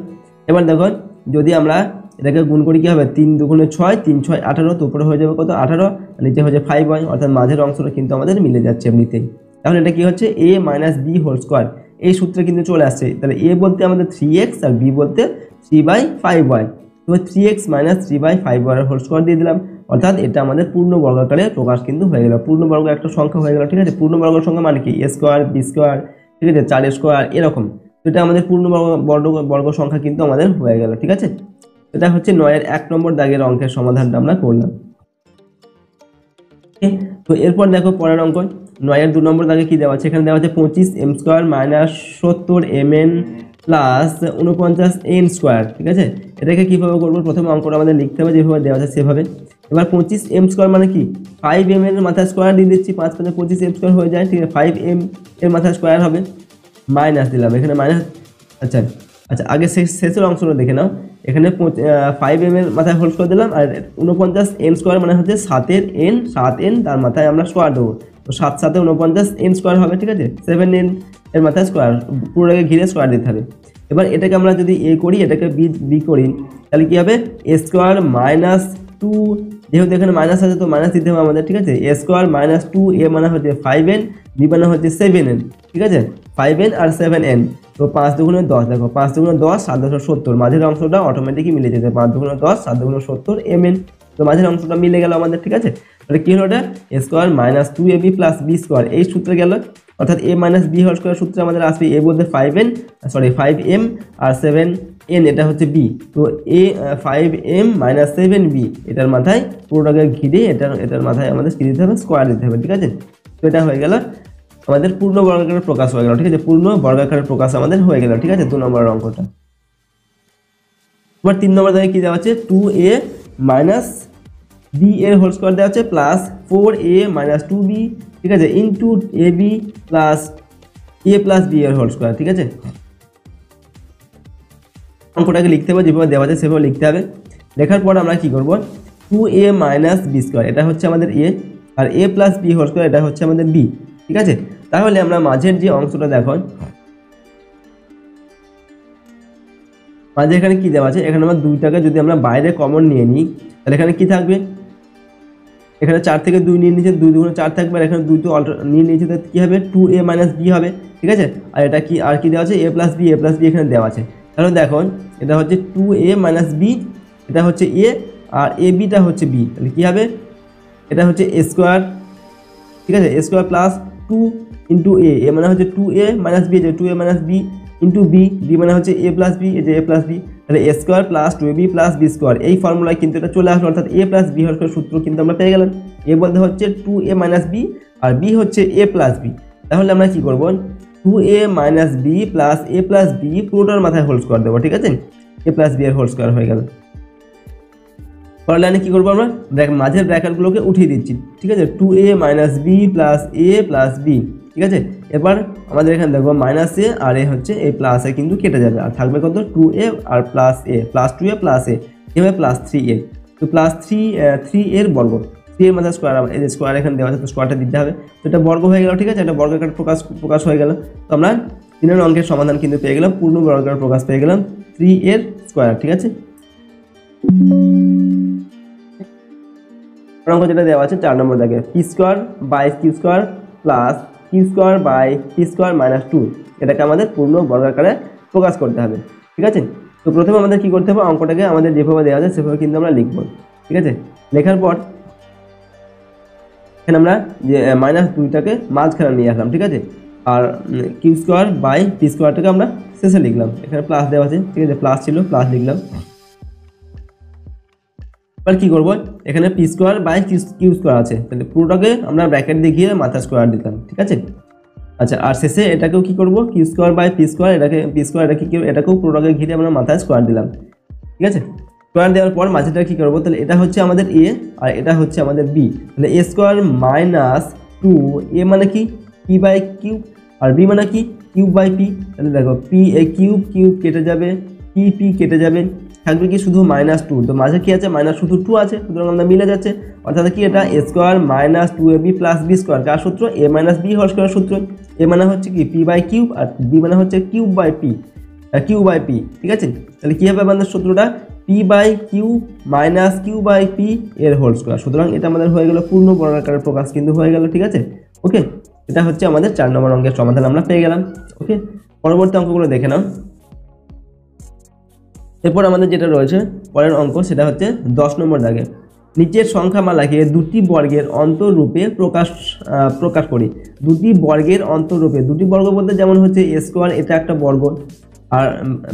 এবার দেখো যদি আমরা এটাকে গুণ করি কি হবে 3 দুগুণে 6 3 6 18, তো উপরে হয়ে যাবে কত 18, নিচে হয়ে যাবে 5y, অর্থাৎ মাঝের অংশটা কিন্তু আমাদের মিলে যাচ্ছে এমনিতেই। তাহলে এটা কি হচ্ছে a - b হোল স্কয়ার, এই সূত্রে কিন্তু চলে আসছে। তাহলে a বলতে আমাদের 3x আর b বলতে 3/5y, তো 3x - 3/5y হোল স্কয়ার দিয়ে দিলাম, অর্থাৎ এটা আমাদের পূর্ণ বর্গাকারে প্রকাশ কিন্তু হয়ে গেল। পূর্ণবর্গ একটা সংখ্যা হয়ে গেল, ঠিক আছে। পূর্ণবর্গ সংখ্যা মানে কি a স্কয়ার b স্কয়ার, ঠিক আছে, 4 স্কয়ার এরকম। তো এটা আমাদের পূর্ণবর্গ সংখ্যা কিন্তু আমাদের হয়ে গেল, ঠিক আছে। এটা হচ্ছে 9 এর 1 নম্বর দাগের অঙ্কের সমাধানটা আমরা করলাম। তো এরপর দেখো পরের অঙ্ক 9 এর 2 নম্বর দাগে কি দেওয়া আছে, এখানে দেওয়া আছে 25m² - 70mn plus 49n square, ঠিক আছে। এটাকে কিভাবে করব, প্রথমে অঙ্কটা আমাদের লিখতে হবে যেভাবে দেওয়া আছে সেভাবে। এবার 25m² মানে কি 5m এর মাথা স্কয়ার দিয়ে দিচ্ছি, 5 5 25m² হয়ে যায়, ঠিক আছে। 5m এর মাথা স্কয়ার হবে, মাইনাস দিলাম এখানে মাইনাস। আচ্ছা আচ্ছা, আগে শেষের অংশটা দেখে নাও। এখানে 5m এর মাথায় হোল স্কয়ার দিলাম, আর 49n স্কয়ার মানে হচ্ছে 7 এর n, 7n তার মাথায় আমরা স্কয়ার দেবো, তো 7 7 49n স্কয়ার হবে, ঠিক আছে। 7n এর মাথায় স্কয়ার, পুরোটাকে ঘিরে স্কয়ার দিতে হবে। এবার এটাকে আমরা যদি a করি, এটাকে b করি, তাহলে কি হবে a স্কয়ার মাইনাস 2, যেহেতু এখানে মাইনাস আছে তো মাইনাস দিতে হবে আমাদের, ঠিক আছে। a স্কয়ার মাইনাস 2a মানে হচ্ছে 5n, b মানে হচ্ছে 7n, ঠিক আছে। 5n আর 7n, তো 5 দুগুণে 10, দেখো 5 দুগুণে 10 7 10 70, মাঝের অংশটা অটোমেটিকই মিলে যেতে, 5 দুগুণে 10 7 দুগুণে 70 mn, তো মাঝের অংশটা মিলে গেল আমাদের, ঠিক আছে। তাহলে কি হলো, এটা a square minus 2ab plus b square এই সূত্রে গেল, অর্থাৎ a - b হোল স্কয়ার সূত্রে আমাদের আসবে a বলতে 5m আর 7n, এটা হচ্ছে b, তো a 5m - 7b এটার মাথায় পুরোটাকে ঘিরে এটার মাথায় আমাদের কি দিতে হবে, স্কয়ার দিতে হবে, ঠিক আছে। তো এটা হয়ে গেল আমাদের পূর্ণ বর্গাকারের প্রকাশ হয়ে গেল, ঠিক আছে। পূর্ণ বর্গাকারের প্রকাশ আমাদের হয়ে গেল, ঠিক আছে, 2 নম্বর অঙ্কটা। এবার 3 নম্বর দাগে কি দেওয়া আছে, 2a - b এর হোল স্কয়ার দেওয়া আছে প্লাস 4a - 2b, ঠিক আছে, into ab plus a plus b এর হোল স্কয়ার, ঠিক আছে। অঙ্কটাকে লিখতে হবে যেভাবে দেওয়া আছে সেভাবে লিখতে হবে। লেখার পর আমরা কি করব, 2a - b স্কয়ার এটা হচ্ছে আমাদের a, আর a plus b whole square এটা হচ্ছে আমাদের b, ঠিক আছে। তাহলে আমরা মাঝের যে অংশটা দেখো, মাঝে এখানে কি দেওয়া আছে, এখানে আমরা 2টাকে যদি আমরা বাইরে কমন নিয়ে নিই, তাহলে এখানে কি থাকবে, এখানে 4 থেকে 2 নিয়ে নিয়েছে, 2 দুগুণে 4 থাকবে, আর এখানে 2 তো নিয়ে নিয়েছে, তো কি হবে 2a - b হবে, ঠিক আছে। আর এটা কি আর কি দেওয়া আছে, a প্লাস b এখানে দেওয়া আছে। তাহলে দেখো এটা হচ্ছে 2a - b, এটা হচ্ছে a, আর a bটা হচ্ছে b, তাহলে কি হবে, এটা হচ্ছে a স্কয়ার, ঠিক আছে। a square plus 2 into a, মানে হচ্ছে 2a - b, যে 2a - b ইন্টু b, মানে হচ্ছে a প্লাস b, এই যে a প্লাস b, তাহলে a square plus 2ab plus b square, এই ফর্মুলায় কিন্তু এটা চলে আসলো, অর্থাৎ a plus b whole square সূত্র কিন্তু আমরা পেয়ে গেলাম। a বলতে হচ্ছে 2a - b আর b হচ্ছে a প্লাস b। তাহলে আমরা কি করব, 2a - b plus a plus b পুরোটার মাথায় হোল স্কয়ার দেবো, ঠিক আছে। a প্লাস b এর হোল স্কয়ার হয়ে গেল। পরের লাইনে কি করবো, আমরা মাঝের ব্র্যাকেটগুলোকে উঠিয়ে দিচ্ছি, ঠিক আছে। 2a - b plus a plus b, ঠিক আছে। এবার আমাদের এখানে দেখবো মাইনাস a আর a হচ্ছে এই প্লাস a কিন্তু কেটে যাবে, আর থাকবে কত 2a আর plus a, plus 2a plus a, এভাবে প্লাস 3a, তো প্লাস 3 এর বর্গ, 3 এর মাথায় স্কোয়ার, এই যে স্কোয়ার এখানে দেওয়া আছে তো স্কোয়ারটা দিতে হবে, তো এটা বর্গ হয়ে গেল, ঠিক আছে। এটা বর্গাকার প্রকাশ হয়ে গেল। তো আমরা 3 অঙ্কের সমাধান কিন্তু পেয়ে গেলাম, পূর্ণ বর্গাকার প্রকাশ পেয়ে গেলাম 3 এর স্কোয়ার, ঠিক আছে। অঙ্ক যেটা দেওয়া আছে 4 নম্বর দাগে, p square by q square plus q square by p square minus 2, এটাকে আমাদের পূর্ণ বর্গাকারে প্রকাশ করতে হবে, ঠিক আছে। তো প্রথমে আমাদের কি করতে হবে, অঙ্কটাকে আমাদের যেভাবে দেওয়া আছে সেভাবে কিন্তু আমরা লিখব, ঠিক আছে। লেখার পর এখানে আমরা যে -2টাকে মাঝখানে নিয়ে আসলাম, ঠিক আছে, আর q স্কয়ার বাই p স্কয়ারটাকে আমরা শেষে লিখলাম, এখানে প্লাস দেওয়া আছে, ঠিক আছে, প্লাস ছিল প্লাস লিখলাম। এবার কি করব, এখানে p square by q square আছে, তাহলে পুরোটাকে আমরা ব্র্যাকেট দিয়ে গিয়ে মাথা স্কয়ার দিতাম, ঠিক আছে। আচ্ছা, আর শেষে এটাকেও কি করব, q square by p square, এটাকে p স্কয়ার, এটাকেও পুরোটাকে ঘিরে আমরা মাথায় স্কয়ার দিলাম, ঠিক আছে। স্কয়ার দেওয়ার পর মাঝেটা কি করব, তাহলে এটা হচ্ছে আমাদের a আর এটা হচ্ছে আমাদের b, তাহলে a স্কয়ার মাইনাস 2a মানে কি p বাই কিউব, আর b মানে কি কিউব বাই p, তাহলে দেখো p a কিউব কেটে যাবে, p কেটে যাবে, থাকবে কি শুধু -2, তো মাঝে কি আছে মাইনাস শুধু 2 আছে, সুতরাং আমরা মিলে যাচ্ছে, অর্থাৎ কি এটা a square minus 2ab plus b square, কার সূত্র, a minus b whole square সূত্র। a মানে হচ্ছে কি p বাই কিউব আর b মানে হচ্ছে কিউব বাই p, ঠিক আছে। তাহলে কি হবে আমাদের সূত্রটা, p p by q minus q by p এর হোল স্কোয়ার। সুতরাং এটা আমাদের হয়ে গেল পূর্ণ বর্গাকারের প্রকাশ কিন্তু হয়ে গেল, ঠিক আছে। ওকে, এটা হচ্ছে আমাদের 4 নম্বর অঙ্কের সমাধান আমরা পেয়ে গেলাম। ওকে, পরবর্তী অঙ্কগুলো দেখে নাও। এরপর আমাদের যেটা রয়েছে পরের অঙ্ক, সেটা হচ্ছে 10 নম্বর দাগে নিচের সংখ্যামালাকে দুটি বর্গের অন্তরূপে প্রকাশ করি। দুটি বর্গের অন্তরূপে, দুটি বর্গ বলতে যেমন হচ্ছে এ স্কোয়ার এটা একটা বর্গ আর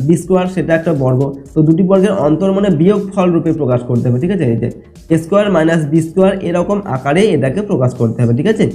বি স্কোয়ার সেটা একটা বর্গ, তো দুটি বর্গের অন্তর মানে বিয়োগ ফল রূপে প্রকাশ করতে হবে, ঠিক আছে। এই যে এ স্কোয়ার মাইনাস বি স্কোয়ার এরকম আকারে এটাকে প্রকাশ করতে হবে, ঠিক আছে।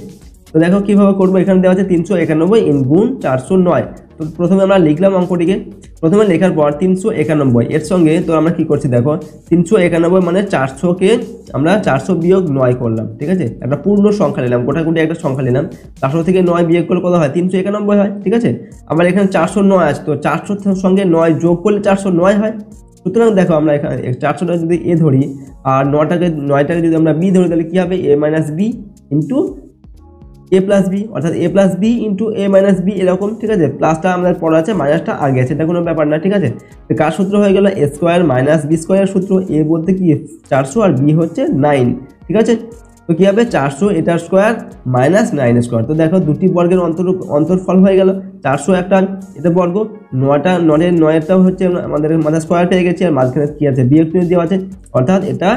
তো দেখো কিভাবে করবো, এখানে দেওয়া আছে 391 ইন গুণ 409। তো প্রথমে আমরা লিখলাম অঙ্কটিকে, প্রথমে লেখার পর 391 এর সঙ্গে তো আমরা কি করছি দেখো 391 মানে 400কে আমরা 400 বিয়োগ 9 করলাম, ঠিক আছে। একটা পূর্ণ সংখ্যা নিলাম, গোটাগুটি একটা সংখ্যা নিলাম, 400 থেকে 9 বিয়োগ করলে কত হয় 391 হয়, ঠিক আছে। আবার এখানে 409 আছে, তো 400 সঙ্গে 9 যোগ করলে 409 হয়। সুতরাং দেখো আমরা এখানে 400টা যদি এ ধরি আর 9টাকে যদি আমরা বি ধরি তাহলে কি হবে a minus B into A plus B, অর্থাৎ এ plus b into a minus B এরকম, ঠিক আছে। প্লাসটা আমাদের পড়া আছে, মাইনাসটা আগে আছে, এটা কোনো ব্যাপার না, ঠিক আছে। তো কার সূত্র হয়ে গেল এ স্কোয়ার মাইনাস বি স্কোয়ার সূত্র, এ বলতে কি 400 আর বি হচ্ছে 9, ঠিক আছে। তো কী হবে 400 এটার স্কোয়ার মাইনাস 9 স্কোয়ার। তো দেখো দুটি বর্গের অন্তরফল হয়ে গেল, 400 একটা এটা বর্গ, 9টাও হচ্ছে আমাদের মাথায় স্কোয়ার পেয়ে গেছে, আর মাঝখানে কী আছে বিয়োগ চিহ্ন দেওয়া আছে, অর্থাৎ এটা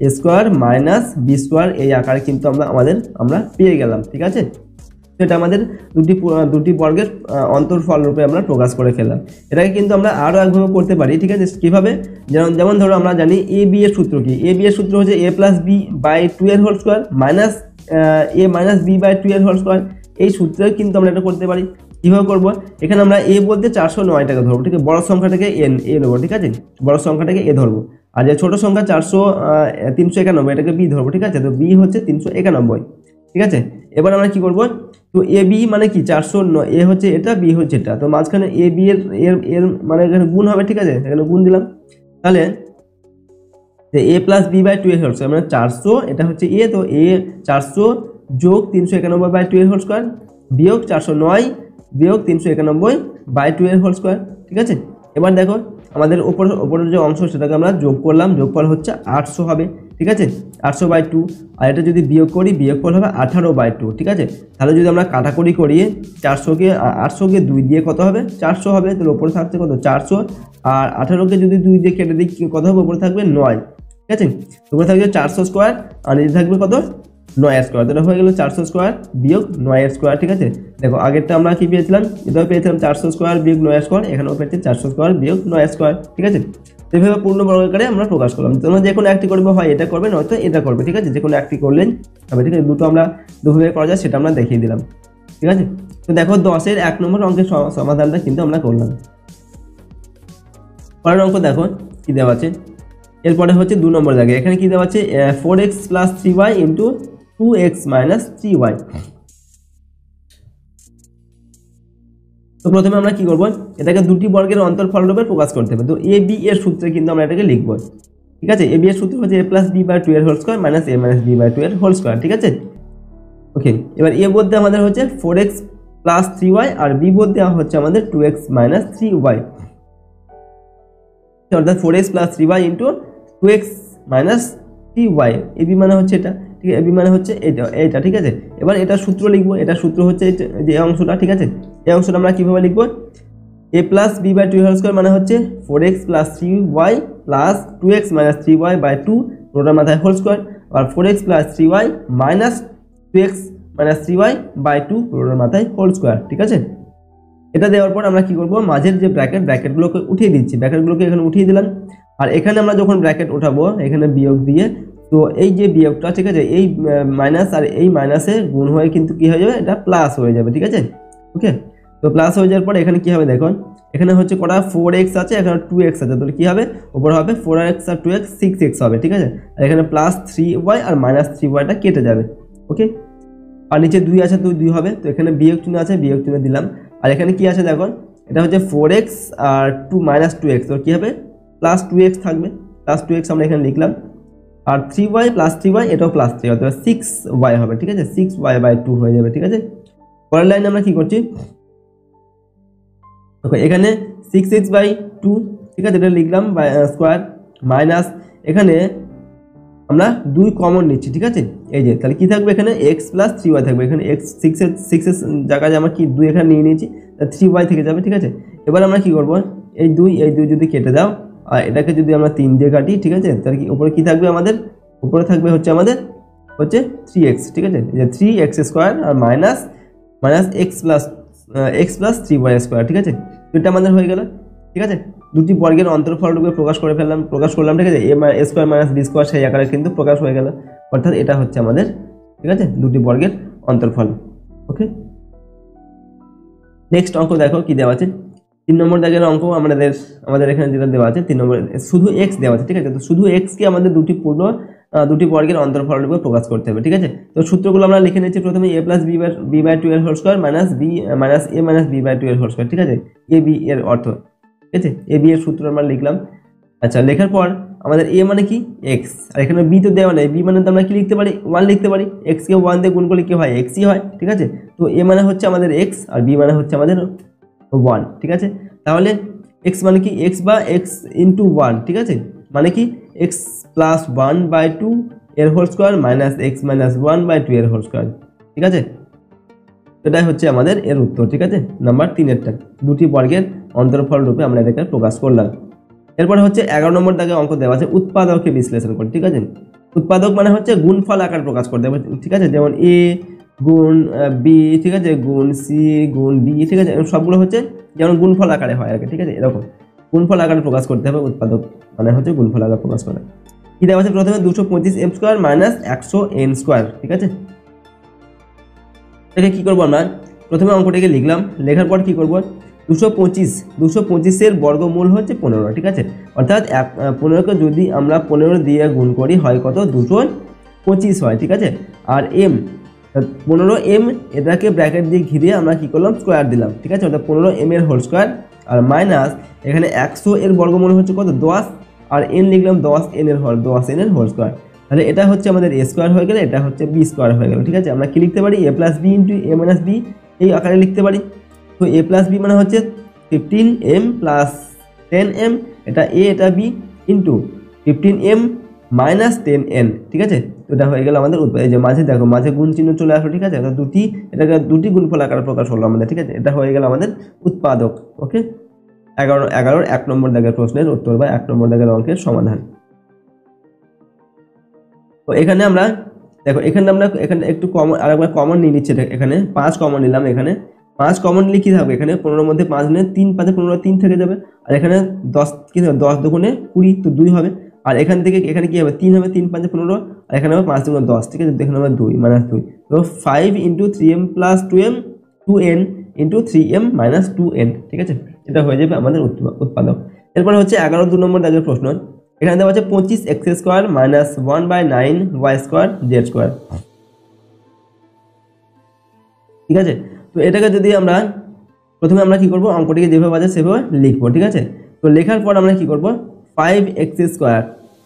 এ স্কোয়ার মাইনাস বি স্কোয়ার এই আকারে কিন্তু আমরা পেয়ে গেলাম, ঠিক আছে। সেটা আমাদের দুটি বর্গের অন্তরফল রূপে আমরা প্রকাশ করে ফেললাম। এটাকে কিন্তু আমরা আরও একভাবে করতে পারি, ঠিক আছে। কীভাবে, যেমন ধরো আমরা জানি এ বি এর সূত্র কি, এ বি এর সূত্র হচ্ছে এ প্লাস বি বাই 2 এর whole square minus a minus b by 2 এর হোল স্কোয়ার। এই সূত্রে কিন্তু আমরা এটা করতে পারি। কীভাবে করবো, এখানে আমরা এ বলতে 409টাকে ধরবো, ঠিক আছে। বড় সংখ্যাটাকে এ নেবো, ঠিক আছে, বড় সংখ্যাটাকে এ ধরবো, আর যে ছোটো সংখ্যা 391 এটাকে বি ধরবো, ঠিক আছে। তো বি হচ্ছে 391, ঠিক আছে। এবার আমরা কি করবো, তো এ বি মানে কি 409, এ হচ্ছে এটা বি হচ্ছে এটা, তো মাঝখানে এ বি এর মানে এখানে গুণ হবে, ঠিক আছে, এখানে গুণ দিলাম। তাহলে এ প্লাস বি বাই 2 এর হোল স্কোয়ার মানে 400 এটা হচ্ছে এ, তো এ 400 যোগ 391 বাই 2 এর হোল স্কোয়ার বিয়োগ 409 বিয়োগ 391 বাই 2 এর হোল স্কোয়ার, ঠিক আছে। এবার দেখো আমাদের ওপরের যে অংশ সেটাকে আমরা যোগ করলাম, যোগফল হচ্ছে 800 হবে, ঠিক আছে, 800 বাই 2। আর এটা যদি বিয়োগ করি বিয়োগফল হবে 18 বাই 2, ঠিক আছে। তাহলে যদি আমরা কাটাকুটি করি 800কে 2 দিয়ে কত হবে 400 হবে, তাহলে ওপরে থাকছে কত 400, আর 18কে যদি 2 দিয়ে কেটে দিই কত হবে, ওপরে থাকবে 9, ঠিক আছে। উপরে থাকবে 400 স্কোয়ার আর নিচে থাকবে কত 9 স্কোয়ার, তাহলে হয়ে গেল 400 স্কোয়ার বিয়োগ 9 স্কোয়ার, ঠিক আছে। দেখো আগেরটা আমরা কি পেয়েছিলাম, এটাও পেয়েছিলাম 400 স্কোয়ার বিয়োগ 9 স্কোয়ার, এখানেও পেয়েছি 400 স্কোয়ার বিয়োগ 9 স্কোয়ার, ঠিক আছে। এভাবে পূর্ণ বর্গাকারে আমরা প্রকাশ করলাম। তোমরা যে কোনো একটি করবে, হয় এটা করবে নয়তো এটা করবে, ঠিক আছে, যে কোনো একটি করলেন হবে, ঠিক আছে। দুটো আমরা দুভাবে করা যায় সেটা আমরা দেখিয়ে দিলাম, ঠিক আছে। তো দেখো 10-এর 1 নম্বর অঙ্কের সমাধানটা কিন্তু আমরা করলাম। পরের অঙ্ক দেখো কি দেওয়া আছে, এরপরে হচ্ছে 2 নম্বর জায়গায় এখানে কি দেওয়া আছে 4x plus 3y into 2x minus 3y। তো প্রথমে আমরা কি করব, এটাকে দুটি বর্গের অন্তরফল রূপে প্রকাশ করতে হবে। তো এ বি এর সূত্রে কিন্তু আমরা এটাকে লিখবো, ঠিক আছে। এ বি এর সূত্র হচ্ছে a প্লাস বি বাই 2 এর whole square minus a minus b by 2 এর হোল স্কোয়ার, ঠিক আছে। ওকে, এবার এ বলতে আমাদের হচ্ছে 4x প্লাস 3y আর বি বলতে হচ্ছে আমাদের 2x মাইনাস 3y, অর্থাৎ 4x plus 3y into 2x minus 3y। A B মানে হচ্ছে এটা, ঠিক আছে, এ বি মানে হচ্ছে এটা, ঠিক আছে। এবার এটা সূত্র লিখবো, এটা সূত্র হচ্ছে যে অংশটা, ঠিক আছে। এই অংশটা আমরা কীভাবে লিখবো, a plus b by 2 whole square মানে হচ্ছে 4x plus 3y plus 2x minus 3y by 2 পুরোটার মাথায় হোল স্কোয়ার, আর 4x plus 3y minus 2x minus 3y by 2 পুরোটার মাথায় হোল স্কোয়ার, ঠিক আছে। এটা দেওয়ার পর আমরা কি করব, মাঝের যে ব্র্যাকেটগুলোকে উঠিয়ে দিচ্ছি, ব্র্যাকেটগুলোকে এখানে উঠিয়ে দিলাম। আর এখানে আমরা যখন ব্র্যাকেট উঠাবো এখানে বিয়োগ দিয়ে, তো এই যে বিয়োগটা, ঠিক আছে, এই মাইনাস আর এই মাইনাসে গুণ হয়ে কিন্তু কি হয়ে যাবে, এটা প্লাস হয়ে যাবে, ঠিক আছে। ওকে, তো প্লাস হয়ে যাওয়ার পর এখানে কি হবে দেখুন, এখানে হচ্ছে কটা 4x আছে, এখানে 2x আছে, তাহলে কি হবে উপর হবে 4x আর 2x 6x হবে, ঠিক আছে। আর এখানে প্লাস 3y আর মাইনাস 3yটা কেটে যাবে, ওকে। আর নিচে 2 আছে, তো 2 হবে, তো এখানে বিয়োগ চিহ্ন আছে, বিয়োগ চিহ্ন দিলাম। আর এখানে কি আছে দেখুন, এটা হচ্ছে 4x আর 2 মাইনাস 2x, তো কী হবে প্লাস 2x থাকবে, প্লাস 2x আমরা এখানে লিখলাম। আর 3y প্লাস 3y এটাও প্লাস 3 অর্থাৎ 6y হবে, ঠিক আছে, 6y বাই 2 হয়ে যাবে, ঠিক আছে। পরের লাইনে আমরা কি করছি, এখানে 6x বাই 2, ঠিক আছে, এটা লিখলাম স্কোয়ার, মাইনাস এখানে আমরা 2 কমন নিচ্ছি, ঠিক আছে। এই যে তাহলে কি থাকবে এখানে x প্লাস 3y থাকবে, এখানে x 6 এর জায়গায় আমরা কি 2 এখানে নিয়ে নিয়েছি, 3y থেকে যাবে, ঠিক আছে। এবার আমরা কি করব, এই 2 যদি কেটে দাও আর এটাকে যদি আমরা 3 দিয়ে কাটি, ঠিক আছে, তাহলে কি উপরে কি থাকবে আমাদের, উপরে থাকবে হচ্ছে আমাদের 3x, ঠিক আছে। এই যে 3x স্কয়ার আর minus x plus 3y square, ঠিক আছে। এটা আমাদের হয়ে গেল, ঠিক আছে। দুটি বর্গের অন্তরফলরূপে প্রকাশ করলাম, ঠিক আছে। a square minus b square সেই আকারে কিন্তু প্রকাশ হয়ে গেল, অর্থাৎ এটা হচ্ছে আমাদের, ঠিক আছে, দুটি বর্গের অন্তরফল। ওকে, নেক্সট অঙ্ক দেখো কি দেওয়া আছে। 3 নম্বর দাগের অঙ্ক আমাদের এখানে যেটা দেওয়া আছে 3 নম্বর, শুধু x দেওয়া আছে, ঠিক আছে। তো শুধু x কে আমাদের দুটি বর্গের অন্তরফলরূপে প্রকাশ করতে হবে, ঠিক আছে। তো সূত্রগুলো আমরা লিখে নিচ্ছি। প্রথমে a প্লাস b বাই 2 এর whole square minus a minus b by 2 এর হোল স্কয়ার, ঠিক আছে। a b এর অর্থ, ঠিক আছে, a b এর সূত্র আমরা লিখলাম। আচ্ছা, লেখার পর আমাদের a মানে কি x, আর এখানে b তো দেওয়া নেই, b মানে তো আমরা কি লিখতে পারি 1 লিখতে পারি, x কে 1 দিয়ে গুণ করলে কি হয়, x ই হয়, ঠিক আছে। তো a মানে হচ্ছে আমাদের x আর b মানে হচ্ছে আমাদের 1, ঠিক আছে। তাহলে x মানে কি, x বা x ইনটু 1, ঠিক আছে, মানে কি x প্লাস 1 বাই 2 এর whole square minus x minus 1 by 2 এর হোল স্কয়ার, ঠিক আছে। এটাই হচ্ছে আমাদের এর উত্তর, ঠিক আছে, নাম্বার 3 এরটা। দুটি বর্গের অন্তরফল রূপে আমরা এটাকে প্রকাশ করলাম। এরপরে হচ্ছে 11 নম্বর দাগে অঙ্ক দেওয়া আছে উৎপাদককে বিশ্লেষণ করে, ঠিক আছে। উৎপাদক মানে হচ্ছে গুণফল আকার প্রকাশ করতে হবে, ঠিক আছে। যেমন a গুণ b, ঠিক আছে, গুণ c গুণ d, ঠিক আছে, সবগুলো হচ্ছে যেমন গুণফল আকারে হয় আর কি, ঠিক আছে। এরকম গুণফল আকারে প্রকাশ করতে হবে, উৎপাদক মানে হচ্ছে গুণফল আকার প্রকাশ করা। কি দেওয়া আছে, প্রথমে 225m square minus 100n square, ঠিক আছে। এটাকে কি করবো আমরা, প্রথমে অঙ্কটিকে লিখলাম, লেখার পর কি করব, 225 এর বর্গমূল হচ্ছে 15, ঠিক আছে। অর্থাৎ 15কে যদি আমরা 15 দিয়ে গুণ করি হয় কত, 225 হয়, ঠিক আছে। আর m 15m, এটাকে ব্র্যাকেট দিয়ে ঘিরে আমরা কি করলাম, স্কোয়ার দিলাম, ঠিক আছে। অর্থাৎ 15m এর হোল স্কোয়ার আর মাইনাস এখানে 100 এর বর্গমূল হচ্ছে কত, 10, আর n লিখলাম 10n এর হোল স্কোয়ার। তাহলে এটা হচ্ছে আমাদের a স্কোয়ার হয়ে গেল, এটা হচ্ছে b স্কোয়ার হয়ে গেল, ঠিক আছে। আমরা কি লিখতে পারি, a plus b into a minus b এই আকারে লিখতে পারি। তো a প্লাস b মানে হচ্ছে 15m প্লাস 10m, এটা a এটা b into 15m minus 10n, ঠিক আছে। তো এটা হয়ে গেল আমাদের উত্তর। এই যে মাঝে দেখো, মাঝে গুণ চিহ্ন চলে আসলো, ঠিক আছে। এটাকে দুটি গুণফল আকারে প্রকাশ হলো আমাদের, ঠিক আছে। এটা হয়ে গেল আমাদের উৎপাদক। ওকে, 11 1 নম্বর দাগের প্রশ্নের উত্তর বা 1 নম্বর দাগের অঙ্কের সমাধান। তো এখানে আমরা দেখো, এখানে একটু কমন, আরেকবার কমন নিয়ে নিচ্ছি, এখানে 5 কমন নিলাম। এখানে 5 কমন নিলে কি হবে, এখানে 15 মধ্যে 5 নিলে 3 5 15 3 থেকে যাবে, আর এখানে 10 কি হবে, 10 দুগুণে 20 তো 2 হবে, আর এখান থেকে এখানে কি হবে, 3 হবে, 3 5 15, আর এখানে হবে 5 দুগুণে 10, ঠিক আছে। এখানে হবে 2 মাইনাস 2, তো 5 into 3m plus 2n into 3m minus 2n, ঠিক আছে। এটা হয়ে যাবে আমাদের উৎপাদক। এরপরে হচ্ছে 11 2 নম্বর দাগের প্রশ্ন। এখানে দেওয়া আছে 25x square minus 1/9y square z square, ঠিক আছে। তো এটাকে যদি আমরা প্রথমে আমরা কি করব, অঙ্কটিকে যেভাবে আছে সেভাবে লিখবো, ঠিক আছে। তো লেখার পর আমরা কি করব, 5x স্কয়ার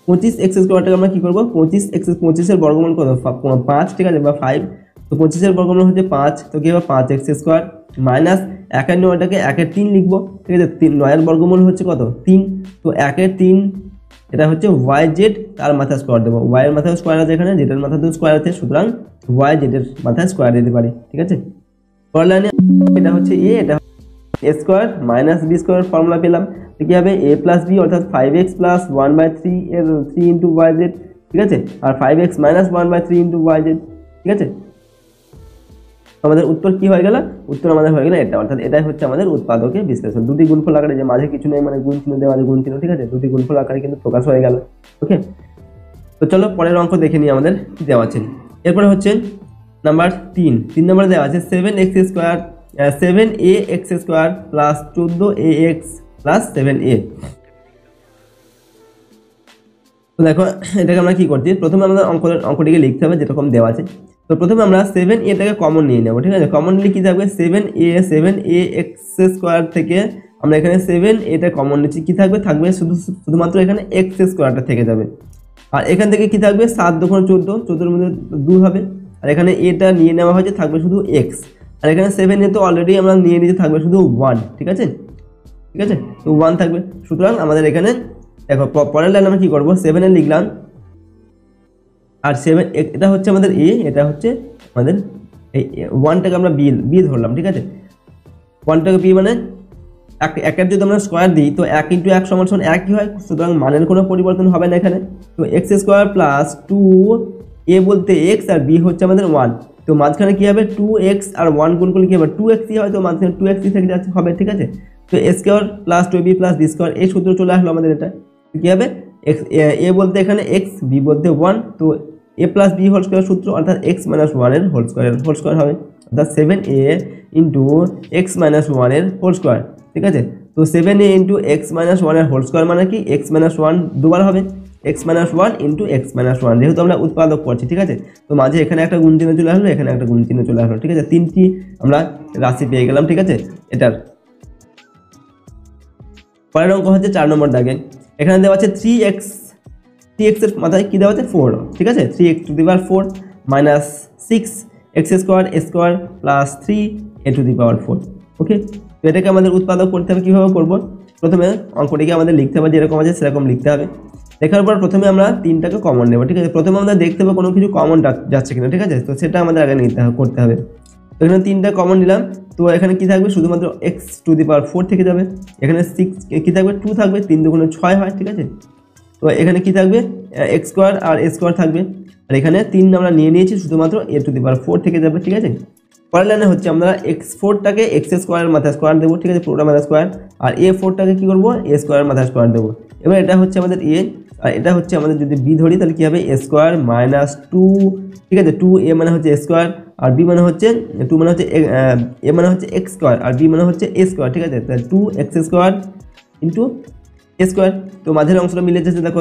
25x স্কয়ারটাকে আমরা কি করব, 25 এর বর্গমূল কত, 5, ঠিক আছে, বা 5। তো 25 এর বর্গমূল হচ্ছে 5, তো কি হবে 5x স্কয়ার মাইনাস 1 এর 9টাকে 1 এর 3 লিখবো, ঠিক আছে। 9 এর বর্গমূল হচ্ছে কত, 3, তো 1 এর 3, এটা হচ্ছে yz, তার মাথায় স্কয়ার দেবো, y এর মাথায় স্কয়ার আছে, এখানে z এর মাথায় স্কয়ার আছে, সুতরাং yz এর মাথায় স্কয়ার দিতে পারি, ঠিক আছে। পরের লাইনে এটা হচ্ছে a, এটা a square minus b square formula পেলাম, কি হবে a প্লাস b অর্থাৎ 5x প্লাস 1/3 এর 3 ইনটু yz, ঠিক আছে, আর 5x মাইনাস 1/3 ইনটু yz, ঠিক আছে। আমাদের উত্তর কি হয়ে গেল, উত্তর আমাদের হয়ে গেল এটা, অর্থাৎ এটাই হচ্ছে আমাদের উৎপাদকের বিশ্লেষণ। দুটি গুণফল আকারে, যে মাঝে কিছু নেই মানে গুণ চিহ্ন দেওয়া আছে, গুণ চিহ্ন, ঠিক আছে, দুটি গুণফল আকারে কিন্তু প্রকাশ হয়ে গেল। ওকে, তো চলো পরের অঙ্ক দেখে নিই আমাদের কি দেওয়া আছে। এরপরে হচ্ছে নাম্বার 3 নম্বরে দেওয়া আছে 7x square 7ax square plus 14ax plus 7a। তো দেখো, এটাকে আমরা কি করছি, প্রথমে আমাদের অঙ্কটিকে লিখতে হবে যেরকম দেওয়া আছে। তো প্রথমে আমরা 7aটাকে কমন নিয়ে নেব, ঠিক আছে। কমন নিলে কি থাকবে, 7ax স্কয়ার থেকে আমরা এখানে 7aটা কমন নিচ্ছি, কি থাকবে, শুধুমাত্র এখানে x স্কয়ারটা থেকে যাবে, আর এখান থেকে কি থাকবে, 7 2 14, 14 এর মধ্যে 2 হবে, আর এখানে এটা নিয়ে নেওয়া হয়েছে, থাকবে শুধু x, আর এখানে 7a তো অলরেডি আমরা নিয়ে নিয়েছি, থাকবে শুধু 1, ঠিক আছে, ঠিক আছে। তো 1 থাকবে, সুতরাং আমাদের এখানে দেখো পরের লাইন আমরা কি করব, 7 এ লিখলাম, আর 7 এটা হচ্ছে আমাদের এ, এটা হচ্ছে আমাদের এই 1টাকে আমরা বি বি ধরলাম, ঠিক আছে। 1টাকে বি মানে একের যদি আমরা স্কোয়ার দিই তো 1 × 1 = 1ই হয়, সুতরাং মানের কোনো পরিবর্তন হবে না এখানে। তো x² + 2 এ বলতে x আর b হচ্ছে আমাদের 1, তো মাঝখানে কি হবে 2x আর 1 গুণ করলে কি হবে 2xই হয়, তো মাঝখানে 2x থেকে যাচ্ছে হবে, ঠিক আছে। তো a² + 2ab + b² এই সূত্র চলে আসলো আমাদের। এটা কি হবে, x a বলতে এখানে x, b বলতে 1, তো a + b হোল স্কয়ার সূত্র অর্থাৎ x - 1 এর হোল স্কয়ার হবে, অর্থাৎ 7a × x - 1 এর হোল স্কয়ার, ঠিক আছে। তো 7a × x - 1 এর হোল স্কয়ার মানে কি x - 1 দুবার হবে, x - 1 × x - 1, যেহেতু আমরা উৎপাদক করছি, ঠিক আছে। তো মাঝে এখানে একটা গুণ চিহ্ন চলে আসলো, এখানে একটা গুণ চিহ্ন চলে আসলো, ঠিক আছে। তিনটি আমরা রাশি পেয়ে গেলাম, ঠিক আছে। এটার পরের অঙ্ক হচ্ছে 4 নম্বর দাগে। এখানে দেওয়া আছে 3x এর মাথায় কি দেওয়া আছে 4, ঠিক আছে। 3x⁴ - 6x² + 3a⁴, ওকে। তো এটাকে আমাদের উৎপাদক করতে হবে, কিভাবে করব, প্রথমে অঙ্কটিকে আমাদের লিখতে হবে যেরকম আছে সেরকম লিখতে হবে। লেখার পর প্রথমে আমরা 3টাকে কমন নেব, ঠিক আছে। প্রথমে আমরা দেখতে হবে কোনো কিছু কমন যাচ্ছে কিনা, ঠিক আছে। তো সেটা আমাদের আগে করতে হবে। তো এখানে 3টা কমন নিলাম, তো এখানে কি থাকবে, শুধুমাত্র x⁴ থেকে যাবে। এখানে 6 কি থাকবে, 2 থাকবে, 3 × 2 = 6 হয়, ঠিক আছে। তো এখানে কি থাকবে, x² আর a² থাকবে, আর এখানে 3 আমরা নিয়ে নিয়েছি, শুধুমাত্র a⁴ থেকে যাবে, ঠিক আছে। পরের লাইনে হচ্ছে আমরা x4টাকে x² এর মাথায় স্কোয়ার দেবো, ঠিক আছে, পুরোটা মাথায় স্কোয়ার, আর a4টাকে কি করব, a² এর মাথায় স্কোয়ার দেবো। এবার এটা হচ্ছে আমাদের a, আর এটা হচ্ছে আমাদের যদি b ধরি তাহলে কি হবে, a² - 2, ঠিক আছে। 2a মানে হচ্ছে a², আর b মানে হচ্ছে 2 মানে হচ্ছে a মানে হচ্ছে x² আর b মানে হচ্ছে a², ঠিক আছে। তাহলে 2x² × a², তো মাঝের অংশটা মিলে যাচ্ছে, দেখো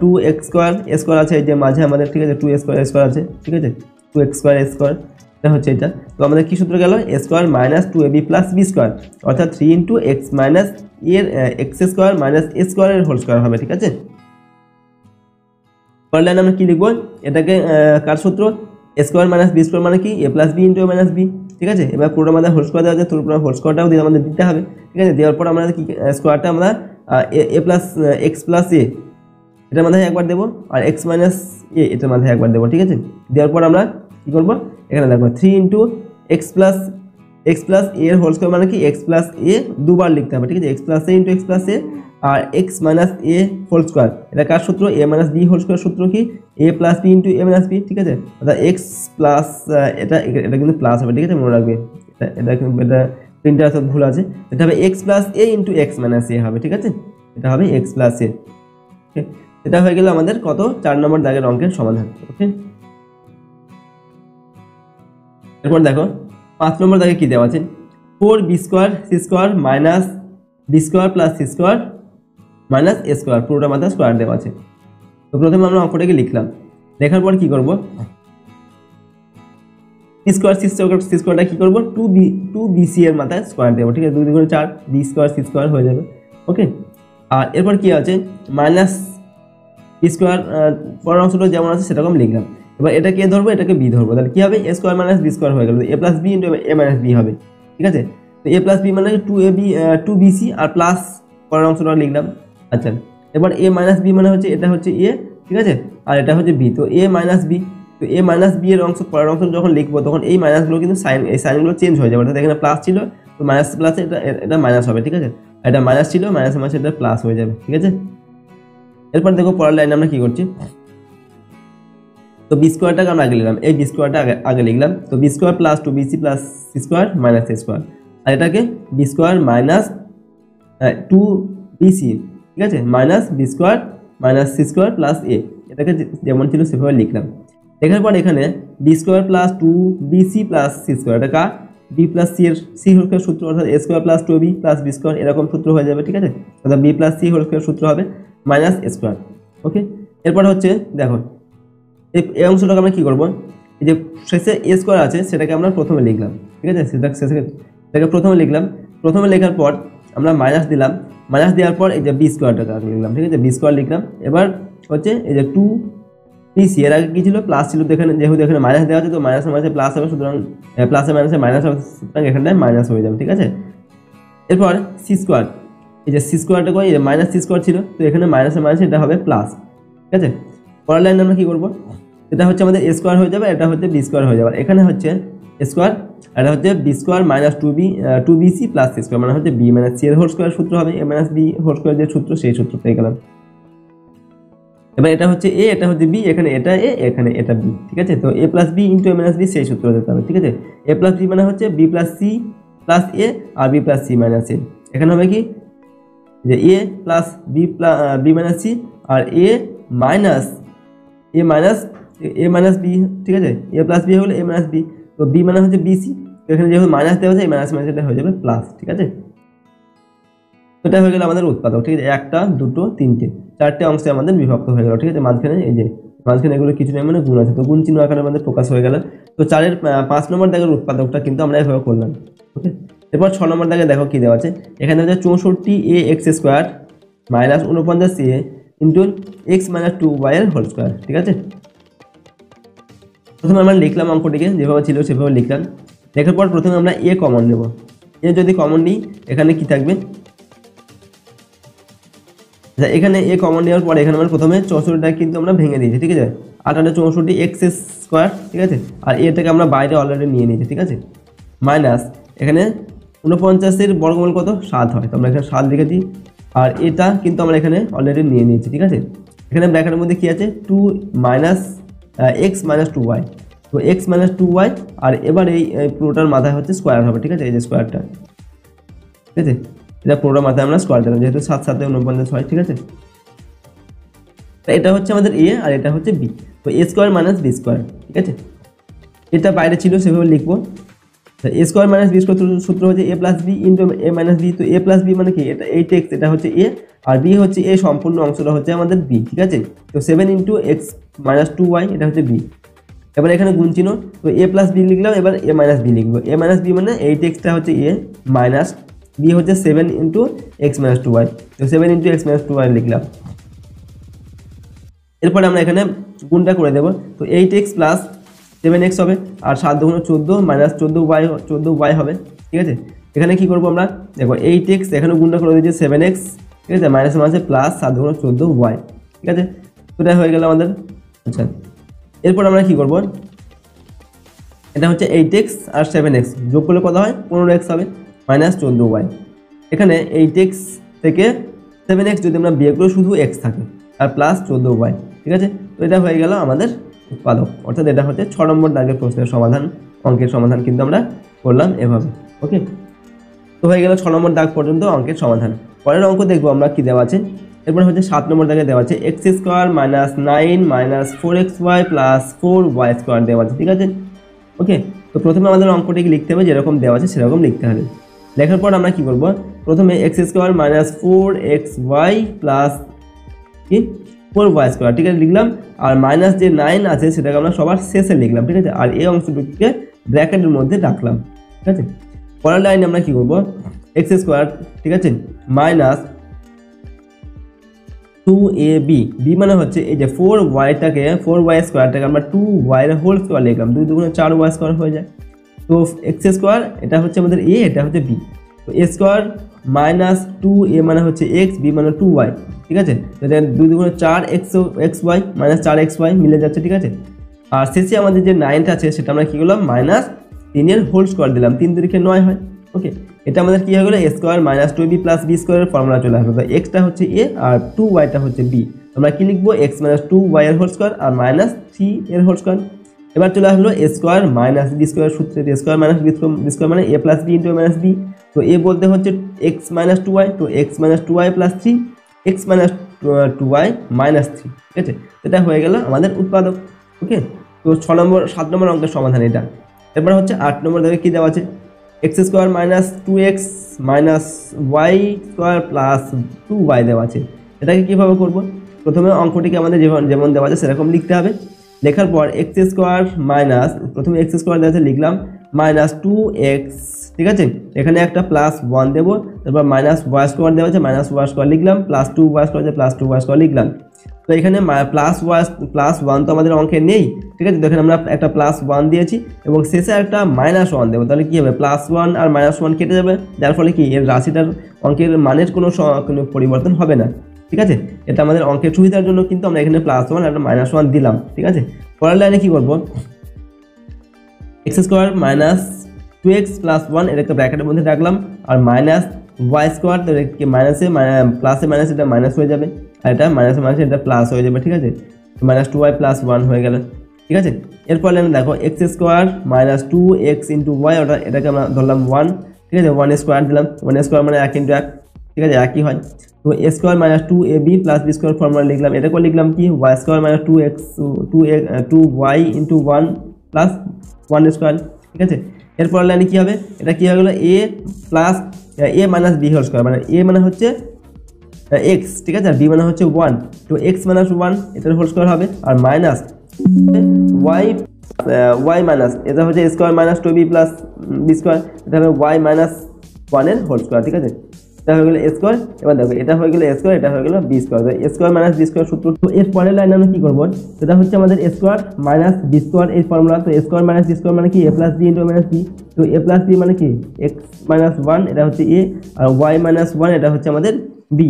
2x² a² আছে এই যে মাঝে আমাদের, ঠিক আছে। 2a² a² আছে, ঠিক আছে, 2x² a², এটা হচ্ছে এটা। তো আমাদের কি সূত্র গেল, a² - 2ab + b², অর্থাৎ 3 × x - a² এর হোল স্কয়ার হবে, ঠিক আছে। পরের লাইনে আমরা কি লিখবো, এটাকে কার সূত্র, a² - b² মানে কি a + b × a - b, ঠিক আছে। এবার পুরো আমাদের হোল স্কয়ার দেওয়া আছে, তো পুরো হোল স্কয়ারটাও দিয়ে আমাদের দিতে হবে, ঠিক আছে। দেওয়ার পর আমরা কি স্কয়ারটা আমরা a + x + a এটার মাথায় একবার দেবো, আর x - a এটার মাথায় একবার দেবো, ঠিক আছে। দেওয়ার পর আমরা কি করব, এখানে দেখো 3 × x + a এর হোল স্কয়ার মানে কি x + a দুবার লিখতে হবে, ঠিক আছে। x + a × x + a আর x - a হোল স্কয়ার, এটা কার সূত্র, a - b হোল স্কয়ার সূত্র কি a + b × a - b, ঠিক আছে। অর্থাৎ x প্লাস এটা কিন্তু প্লাস হবে, ঠিক আছে, মনে রাখবে। এটা কিন্তু এটা প্রিন্টার সব ভুল আছে, এটা হবে x + a × x - a হবে, ঠিক আছে। এটা হবে x + a, ওকে। এটা হয়ে গেল আমাদের কত 4 নম্বর দাগের অঙ্কের সমাধান, ওকে। এরপর দেখো 5 নম্বর দাগে কি দেওয়া আছে, 4b² c² - b² + c² - a², পুরোটা মাথায় স্কয়ার দেওয়া আছে। তো প্রথমে আমরা অঙ্কটাকে লিখলাম, লেখার পর কি করব, c² কি করব, 2bc এর মাথায় স্কয়ার দেবো, ঠিক আছে। 2 × 2 = 4, b² c² হয়ে যাবে, ওকে। আর এরপর কি আছে, -b², পরের অংশটা যেমন আছে সেরকম লিখলাম। এবার এটাকে a ধরবো, এটাকে b ধরবো, তাহলে কি হবে, a² - b² হয়ে গেল, a + b × a - b হবে, ঠিক আছে। তো a + b মানে 2bc আর প্লাস পরের অংশটা লিখলাম, আচ্ছা। এবার a - b মানে হচ্ছে এটা হচ্ছে a, ঠিক আছে, আর এটা হচ্ছে b, তো a - b, তো a - b এর অংশ পরের অংশ যখন লিখবো তখন এই মাইনাসগুলো কিন্তু এই সাইনগুলো চেঞ্জ হয়ে যাবে, অর্থাৎ এখানে প্লাস ছিল তো মাইনাস প্লাসে এটা মাইনাস হবে, ঠিক আছে। এটা মাইনাস ছিল, মাইনাসে মাইনাসে এটা প্লাস হয়ে যাবে, ঠিক আছে। এরপর দেখো পরের লাইনে আমরা কি করছি, তো b²টাকে আমরা আগে লিখলাম, এই b²টা আগে লিখলাম, তো b² + 2bc + c² - a², আর এটাকে b² - 2bc, ঠিক আছে, -b² - c² + a, এটাকে যেমন ছিল সেভাবে লিখলাম। লেখার পর এখানে b² + 2bc + c², এটা কার, b + c এর c হোল স্কয়ার সূত্র, অর্থাৎ a² + 2b + b² এরকম সূত্র হয়ে যাবে, ঠিক আছে। অর্থাৎ b + c হোল স্কয়ার সূত্র হবে -a², ওকে। এরপর হচ্ছে দেখো এই অংশটাকে আমরা কি করব, এই যে শেষে a² আছে সেটাকে আমরা প্রথমে লিখলাম, ঠিক আছে, সেটাকে প্রথমে লিখলাম। প্রথমে লেখার পর আমরা মাইনাস দিলাম, মাইনাস দেওয়ার পর এই যে b²টাকে আগে লিখলাম, ঠিক আছে, b² লিখলাম। এবার হচ্ছে এই যে 2bc, এর আগে কি ছিল, প্লাস ছিল, যেহেতু এখানে মাইনাস দেওয়া আছে তো মাইনাসে মাইনাসে প্লাস হবে, সুতরাং প্লাসে মাইনাসে মাইনাস হবে, সুতরাং এখানটায় মাইনাস হয়ে যাবে, ঠিক আছে। এরপর c², এই যে সি স্কোয়ারটা করে মাইনাস সি স্কোয়ার ছিল, তো এখানে মাইনাসে মাইনাসে এটা হবে প্লাস, ঠিক আছে। পরের লাইন আমরা কী করবো, এটা হচ্ছে আমাদের এ স্কোয়ার হয়ে যাবে, এটা হচ্ছে বি স্কোয়ার হয়ে যাবে। এখানে হচ্ছে এ স্কোয়ার, এটা হচ্ছে b square minus two b c plus c square, মানে হচ্ছে বি মাইনাস সি এর হোল স্কোয়ার সূত্র হবে, a minus b whole square যে সূত্র সেই সূত্র পেয়ে গেলাম। এবার এটা হচ্ছে এ, এটা হচ্ছে বি, এখানে এটা এ, এখানে এটা বি, ঠিক আছে। তো এ plus b into a minus B সেই সূত্র যেতে হবে, ঠিক আছে। এ প্লাস বি মানে হচ্ছে বি প্লাস সি প্লাস এ আর বি প্লাস সি মাইনাস এ। এখানে হবে কি যে a plus b minus C R A minus b, ঠিক আছে। এ প্লাস বি হলে এ মাইনাস বি, তো বি মানে হচ্ছে বি সি, তো এখানে যেহেতু মাইনাস দেওয়া হচ্ছে এই মাইনাস মাইনাস এটা হয়ে যাবে প্লাস, ঠিক আছে। এটা হয়ে গেল আমাদের উৎপাদক, ঠিক আছে। একটা দুটো তিনটে চারটে অংশে আমাদের বিভক্ত হয়ে গেল, ঠিক আছে। মাঝখানে এই যে মাঝখানে এগুলো কিছু নেই মানে গুণ আছে, তো গুণ চিহ্ন আকারে আমাদের প্রকাশ হয়ে গেল। তো 4-এর 5 নম্বর দাগের উৎপাদকটা কিন্তু আমরা এভাবে করলাম, ওকে। এরপর 6 নম্বর দাগে দেখো কি দেওয়া আছে, এখানে হচ্ছে 64 এ এক্স স্কোয়ার মাইনাস 49 এ ইন্টু এক্স মাইনাস 2y এর হোল স্কোয়ার, ঠিক আছে। প্রথমে আমরা লিখলাম অঙ্কটিকে যেভাবে ছিল সেভাবে লিখলাম। লেখার পর প্রথমে আমরা এ কমন নেব, এ যদি কমন নিই এখানে কি থাকবে, এখানে এ কমন নেওয়ার পরে এখানে আমরা প্রথমে 64টা কিন্তু আমরা ভেঙে দিয়েছি, ঠিক আছে। 8 64 এক্স স্কোয়ার, ঠিক আছে। আর এটাকে আমরা বাইরে অলরেডি নিয়ে নিয়েছি, ঠিক আছে। মাইনাস এখানে 49-এর বর্গমূল কত 7 হয়, তো আমরা এখানে 7 লিখেছি। আর এটা কিন্তু আমরা এখানে অলরেডি নিয়ে নিয়েছি, ঠিক আছে। এখানে ব্র্যাকেটের মধ্যে কি আছে 2 মাইনাস এক্স মাইনাস 2y, তো এক্স মাইনাস 2y। আর এবার এই পুরোটার মাথায় হচ্ছে স্কোয়ার হবে, ঠিক আছে। এই যে স্কোয়ারটা, ঠিক আছে, এটা পুরোটা মাথায় আমরা স্কোয়ার দিলাম, যেহেতু 7 7 49 হয়, ঠিক আছে। এটা হচ্ছে আমাদের এ আর এটা হচ্ছে বি, তো এ স্কোয়ার মাইনাস বি স্কোয়ার, ঠিক আছে। এটা বাইরে ছিল সেভাবে লিখবো। এ স্কোয়ার মাইনাস বি স্কোয়ার সূত্র হচ্ছে a plus b into a minus b, তো এ প্লাস বি মানে কি এটা 8x, এটা হচ্ছে এ আর বি হচ্ছে এ সম্পূর্ণ অংশটা হচ্ছে আমাদের বি, ঠিক আছে। তো 7 ইন্টু এক্স মাইনাস 2y এটা হচ্ছে বি। এবার এখানে গুণ চিহ্ন, তো এ প্লাস বি লিখলাম, এবার এ মাইনাস বি লিখবো। এ মাইনাস বি মানে 8xটা হচ্ছে এ মাইনাস বি হচ্ছে 7 ইন্টু এক্স মাইনাস 2y, তো 7 ইন্টু এক্স মাইনাস 2y লিখলাম। এরপরে আমরা এখানে গুণটা করে দেবো, তো 8x প্লাস 7x হবে আর 7 দুগুণ 14 মাইনাস 14y হবে, ঠিক আছে। এখানে কি করবো আমরা, দেখো 8x এখানে গুণটা করে দিয়েছি 7x, ঠিক আছে, মাইনাস মাঝে প্লাস 7 দুগুণ 14y, ঠিক আছে। তো এটা হয়ে গেল আমাদের। আচ্ছা, এরপর আমরা কি করবো, এটা হচ্ছে 8x আর 7x যোগ করলে কত হয় 15x হবে মাইনাস 14y। এখানে 8x থেকে 7x যদি আমরা বিয়োগ করি শুধু x থাকে আর প্লাস 14y, ঠিক আছে। তো এটা হয়ে গেল আমাদের উৎপাদক, অর্থাৎ এটা হচ্ছে 6 নম্বর দাগের প্রশ্নের সমাধান, অঙ্কের সমাধান কিন্তু আমরা করলাম এভাবে, ওকে। তো হয়ে গেল 6 নম্বর দাগ পর্যন্ত অঙ্কের সমাধান। পরের অঙ্ক দেখবো আমরা কি দেওয়া আছে। এরপর হচ্ছে 7 নম্বর দাগে দেওয়া আছে x square minus 9 minus 4xy plus 4y square দেওয়া আছে, ঠিক আছে, ওকে। তো প্রথমে আমাদের অঙ্কটিকে লিখতে হবে যেরকম দেওয়া আছে সেরকম লিখতে হবে। লেখার পর আমরা কি করব, প্রথমে x square minus 4xy plus কি 4y স্কোয়ার, ঠিক আছে, লিখলাম। আর মাইনাস যে 9 আছে সেটাকে আমরা সবার শেষে লিখলাম, ঠিক আছে। আর এই অংশটুকুকে ব্র্যাকেটের মধ্যে রাখলাম, ঠিক আছে। পরের লাইনে আমরা কি করব, এক্স স্কোয়ার, ঠিক আছে, মাইনাস 2ab, বি মানে হচ্ছে এই যে 4y স্কোয়ারটাকে আমরা 2y এর হোল স্কোয়ার লিখলাম, 2 দুগুণে 4y স্কোয়ার হয়ে যায়। তো এক্স স্কোয়ার এটা হচ্ছে আমাদের এ, এটা হচ্ছে বি, তো এ স্কোয়ার মাইনাস 2a মানে হচ্ছে এক্স, বি মানে 2y, ঠিক আছে। তো 2 দুগুণে 4xy মাইনাস 4xy মিলে যাচ্ছে, ঠিক আছে। আর শেষে আমাদের যে 9টা আছে সেটা আমরা কী করলাম মাইনাস 3 এর হোল স্কোয়ার দিলাম, 3 3 9 হয়, ওকে। এটা আমাদের কী হয়ে গেলো a square minus 2b plus b স্কোয়ারের ফর্মুলা চলে আসবে। তো এক্সটা হচ্ছে এ আর 2yটা হচ্ছে বি, আমরা কী লিখবো এক্স মাইনাস 2y এর হোল স্কোয়ার আর মাইনাস 3 এর হোল স্কোয়ার। এবার চলে আসলো a square minus b square সূত্রে, a square minus b square মানে a plus b into minus b. তো এ বলতে হচ্ছে এক্স মাইনাস 2y, তো x minus 2y plus 3 x minus 2y minus 3, ঠিক আছে। এটা হয়ে গেল আমাদের উৎপাদক, ওকে। তো 7 নম্বর অঙ্কের সমাধান এটা। এরপর হচ্ছে 8 নম্বর দেখে কী দেওয়া আছে, x square minus 2x minus y square plus 2y দেওয়া আছে। এটাকে কীভাবে করব, প্রথমে অঙ্কটিকে আমাদের যেমন দেওয়া আছে সেরকম লিখতে হবে। লেখার পর এক্স স্কোয়ার মাইনাস, প্রথমে এক্স স্কোয়ার দেওয়া আছে লিখলাম মাইনাস 2x, ঠিক আছে, এখানে একটা প্লাস 1 দেবো, তারপর মাইনাস ওয়াই স্কোয়ার দেওয়া আছে মাইনাস ওয়াই স্কোয়ার লিখলাম, প্লাস 2y স্কোয়ার আছে প্লাস 2y স্কোয়ার লিখলাম। তো এখানে +1 তো আমাদের অঙ্কে নেই, ঠিক আছে। তো এখানে আমরা একটা +1 দিয়েছি এবং শেষে একটা -1 দেবো, তাহলে কি হবে +1 আর -1 কেটে যাবে, যার ফলে কি এর রাশিটার অঙ্কের মানের কোনো পরিবর্তন হবে না, ঠিক আছে। এটা আমাদের অঙ্কের সুবিধার জন্য কিন্তু আমরা এখানে +1 আর -1 দিলাম, ঠিক আছে। পরের লাইনে কি করব, x² - 2x + 1 এটাকে ব্র্যাকেটের মধ্যে রাখলাম, আর -y² তো এটাকে মাইনাসে প্লাসে মাইনাস এটা মাইনাস হয়ে যাবে, আর এটা মাইনাসে মাইনাস এটা প্লাস হয়ে যাবে, ঠিক আছে। -2y + 1 হয়ে গেল, ঠিক আছে। এরপর লাইনে দেখো x² - 2x × y, এটাকে আমরা ধরলাম 1, ঠিক আছে। 1² দিলাম, 1² মানে 1 × 1, ঠিক আছে, একই হয়। তো a² - 2ab + b² ফর্মুলা লিখলাম, এটাকে লিখলাম কি y² - 2y × 1 + 1², ঠিক আছে। এরপর লাইনে কি হবে, এটা কি হয়ে গেল a - b² মানে a মানে হচ্ছে x, ঠিক আছে, আর b মানে হচ্ছে 1, তো x - 1 এটার হোল স্কয়ার হবে, আর মাইনাস y মাইনাস এটা হচ্ছে a² - 2b + b², এটা হবে y - 1 এর হোল স্কয়ার, ঠিক আছে। এটা হয়ে গেল a², এবার দেখো এটা হয়ে গেল a², এটা হয়ে গেল b², a² - b² সূত্র। তো এর পরের লাইনে আমরা কি করব, সেটা হচ্ছে আমাদের a² - b² এই ফর্মুলা। তো a² - b² মানে কি a + b × -b, তো a + b মানে কি x - 1 এটা হচ্ছে a, আর y - 1 এটা হচ্ছে আমাদের b,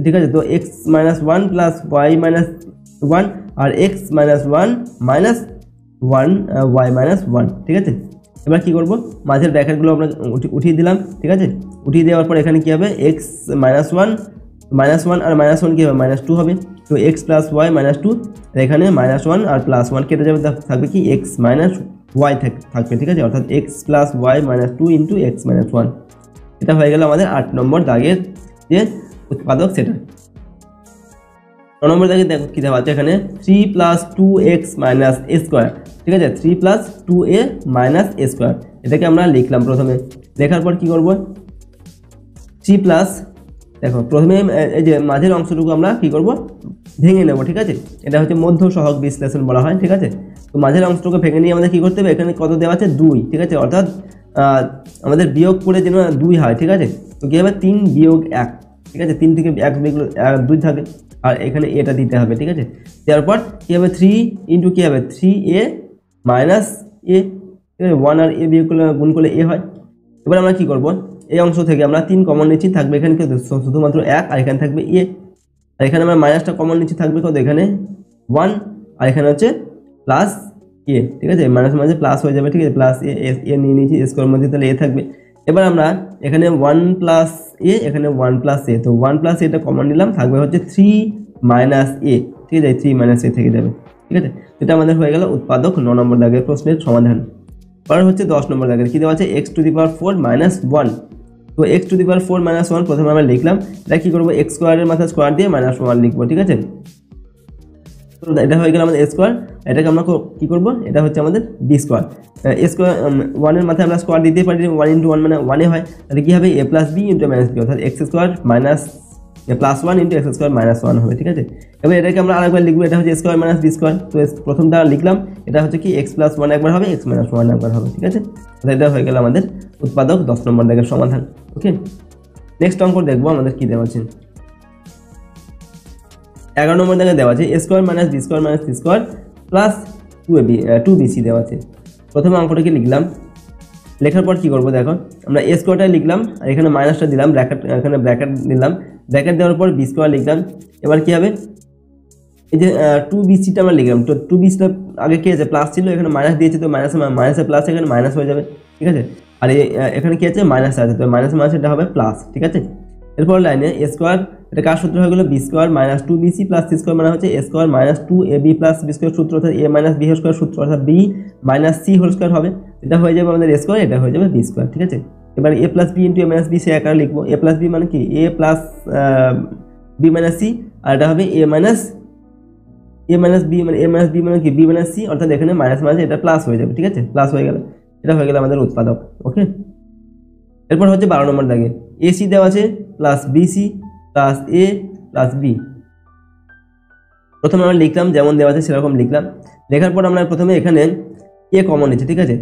ঠিক আছে। তো x - 1 + y - 1 আর x - 1 - 1 y - 1, ঠিক আছে। এবার কি করব, মাঝের ব্র্যাকেটগুলো আমরা উঠিয়ে দিলাম, ঠিক আছে। উঠিয়ে দেওয়ার পর এখানে কি হবে x - 1 আর -1 কি হবে -2 হবে, তো x + y - 2, এখানে -1 আর +1 কেটে যাবে, থাকবে কি x - y থাকবে, ঠিক আছে, অর্থাৎ x + y - 2 × x - 1। এটা হয়ে গেল আমাদের 8 নম্বর দাগের যে উৎপাদক সেটা। 9 নম্বর দাগে দেখো কি দেওয়া আছে এখানে 3 + 2x - a², ঠিক আছে, 3 + 2a - a², এটাকে আমরা লিখলাম প্রথমে। লেখার পর কি করব, 3 দেখো প্রথমে এই যে মাঝের অংশটুকু আমরা কি করব ভেঙে নেব, ঠিক আছে। এটা হচ্ছে মধ্য সহগ বিশ্লেষণ বলা হয়, ঠিক আছে। তো মাঝের অংশটুকু ভেঙে নিয়ে আমাদের কি করতে হবে, এখানে কত দেওয়া আছে 2, ঠিক আছে, অর্থাৎ আমাদের বিয়োগ করে যেন 2 হয়, ঠিক আছে। তো কি হবে 3 - 1, ঠিক আছে, 3 থেকে 1 বিয়োগ 2 থাকে, আর এখানে এটা দিতে হবে, ঠিক আছে। তারপর কি হবে 3 × কি হবে 3a - a, ঠিক আছে, 1 আর a বিয়োগ করলে গুণ করলে a হয়। এবার আমরা কি করব, এই অংশ থেকে আমরা 3 কমন নিচ্ছি, থাকবে এখানে শুধুমাত্র 1, আর এখানে থাকবে a, আর এখানে আমরা মাইনাসটা কমন নিচ্ছি, থাকবে কত এখানে 1, আর এখানে হচ্ছে প্লাস a, ঠিক আছে, মাইনাস মাঝে প্লাস হয়ে যাবে, ঠিক আছে, প্লাস a নিয়ে নিয়েছি স্কোয়ার মধ্যে, তাহলে a থাকবে। এবার আমরা এখানে 1 + a, এখানে 1 + a, তো 1 + এটা কমন নিলাম, থাকবে হচ্ছে 3 - a, ঠিক আছে, 3 - a থেকে যাবে, ঠিক আছে। এটা আমাদের হয়ে গেল উৎপাদক 9 নম্বর দাগের প্রশ্নের সমাধান। পরে হচ্ছে 10 নম্বর দাগের কি দেওয়া আছে x⁴ - 1, তো x⁴ - 1 প্রথমে আমরা লিখলাম, এটা কি করব x² এর মাথায় স্কোয়ার দিয়ে -1 লিখবো, ঠিক আছে। তো এটা হয়ে গেল আমাদের a², এটাকে আমরা কি করব, এটা হচ্ছে আমাদের b², a² 1 এর মাথায় আমরা স্কোয়ার দিতে পারি, 1 × 1 মানে 1 হয়, তাহলে কি হবে a + b × -b, অর্থাৎ x² - +1 × x² - 1 হবে, ঠিক আছে। এবার এটাকে আমরা আরেকবার লিখবো, এটা হচ্ছে a² - b², তো প্রথমটা লিখলাম, এটা হচ্ছে কি x + 1 একবার হবে, x - 1 একবার হবে, ঠিক আছে। তো এটা হয়ে গেল আমাদের উৎপাদক 10 নম্বর দাগের সমাধান। ওকে, নেক্সট অঙ্ক দেখবো আমাদের কি দেওয়া আছে। 11 নম্বর দাগে দেওয়া আছে a² - b² - c² + 2bc দেওয়া আছে। প্রথমে অঙ্কটাকে লিখলাম, লেখার পর কি করব দেখো, আমরা a² লিখলাম, আর এখানে মাইনাসটা দিলাম, এখানে ব্র্যাকেট দিলাম, ব্র্যাকেট দেওয়ার পর b² লিখলাম। এবার কি হবে, এই যে 2bcটা আমরা লিখলাম, তো 2bcটা আগে কি আছে প্লাস ছিল, এখানে মাইনাস দিয়েছে, তো মাইনাসে প্লাস এখানে মাইনাস হয়ে যাবে, ঠিক আছে। আর এখানে কি আছে মাইনাস আছে, তো মাইনাসে মাইনাস এটা হবে প্লাস, ঠিক আছে। এরপর লাইনে a², এটা কার সূত্র হয়ে গেল b² - 2bc + c² মানে হচ্ছে a² - 2ab + b² সূত্র, অর্থাৎ a - b² সূত্র, অর্থাৎ b - c² হবে, এটা হয়ে যাবে আমাদের a², এটা হয়ে যাবে b², ঠিক আছে। এবার a + b × a - b সে আকারে লিখবো, a + b মানে কি a + b - c, আর এটা হবে a - b মানে কি b - c, অর্থাৎ এখানে মাইনাস মাইনাস এটা প্লাস হয়ে যাবে, ঠিক আছে, প্লাস হয়ে গেল, এটা হয়ে গেল আমাদের উৎপাদক। ওকে, এরপর হচ্ছে 12 নম্বর দাগে ac দেওয়া আছে +bc + a + b। প্রথমে আমরা লিখলাম যেমন দেওয়া আছে সেরকম লিখলাম, লেখার পর আমরা প্রথমে এখানে a কমন নিচ্ছি, ঠিক আছে,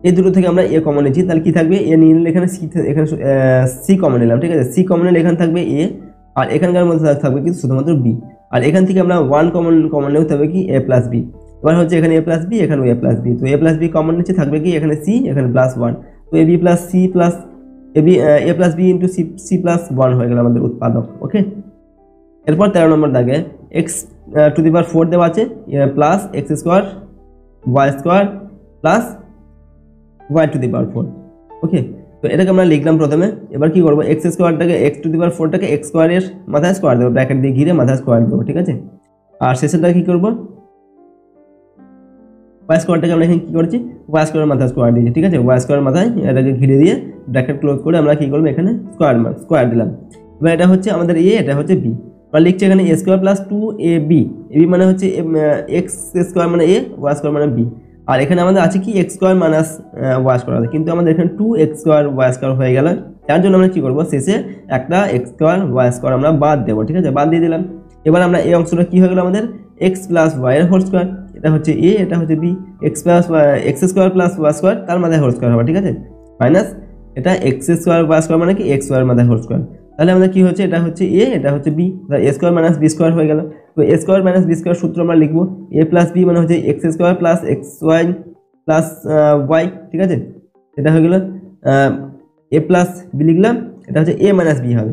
এই দুটো থেকে আমরা a কমন নিচ্ছি, তাহলে কি থাকবে a নিয়ে নিলে এখানে c কমন নিলাম, ঠিক আছে, c কমন নিলে এখানে থাকবে a, আর এখানকার মধ্যে থাকবে কিন্তু শুধুমাত্র b, আর এখান থেকে আমরা 1 কমন নিতে হবে কি a প্লাস বি। এবার হচ্ছে এখানে a প্লাস বি, এখানে a প্লাস বি, তো a প্লাস বি কমন নিচে থাকবে কি এখানে c, এখানে প্লাস 1, তো ab plus c plus a plus b into c plus 1 হয়ে গেল আমাদের উৎপাদক। ওকে, এরপর 13 নম্বর দাগে x টু দি পাওয়ার 4 দেওয়া আছে plus x square y square plus y to the power 4। Okay, তো এটাকে আমরা লিখলাম প্রথমে। এবার কি করবো, x স্কোয়ারটাকে x টু দি পাওয়ার 4টাকে x স্কোয়ারের মাথায় স্কোয়ার দেবো, ব্র্যাকেট দিয়ে ঘিরে মাথায় স্কোয়ার দেবো, ঠিক আছে। আর শেষেরটা কি করবো, y স্কোয়ারটাকে আমরা এখানে কি করছি, y স্কোয়ারের মাথায় স্কোয়ার দিয়েছি, ঠিক আছে। y স্কোয়ারের মাথায় এটাকে ঘিরে দিয়ে ব্র্যাকেট ক্লোজ করে আমরা কি করবো, এখানে স্কোয়ার দিলাম। এবার এটা হচ্ছে আমাদের a, এটা হচ্ছে b। আমরা লিখছি এখানে a square plus 2ab, ab মানে হচ্ছে x স্কোয়ার মানে a, y স্কোয়ার মানে b। আর এখানে আমাদের আছে কি x square minus y square আছে, কিন্তু আমাদের এখানে 2x স্কোয়ার y স্কোয়ার হয়ে গেল। তার জন্য আমরা কি করবো, শেষে একটা x স্কোয়ার y স্কোয়ার আমরা বাদ দেবো, ঠিক আছে, বাদ দিয়ে দিলাম। এবার আমরা এই অংশটা কি হয়ে গেল আমাদের x প্লাস y এর হোল স্কোয়ার, এটা হচ্ছে a, এটা হচ্ছে b, x square plus y square তার মাথায় হোল স্কোয়ার হবে, ঠিক আছে, মাইনাস এটা x স্কোয়ার y স্কোয়ার মানে কি x স্কোয়ার মাথায় হোল স্কোয়ার। তাহলে আমাদের কি হচ্ছে, এটা হচ্ছে a, এটা হচ্ছে b, a square minus b square হয়ে গেল। তো a square minus b square সূত্র আমরা লিখবো a প্লাস b মানে হচ্ছে x square plus xy plus y, ঠিক আছে। এটা হয়ে গেল a প্লাস b লিখলাম, এটা হচ্ছে a মাইনাস b হবে,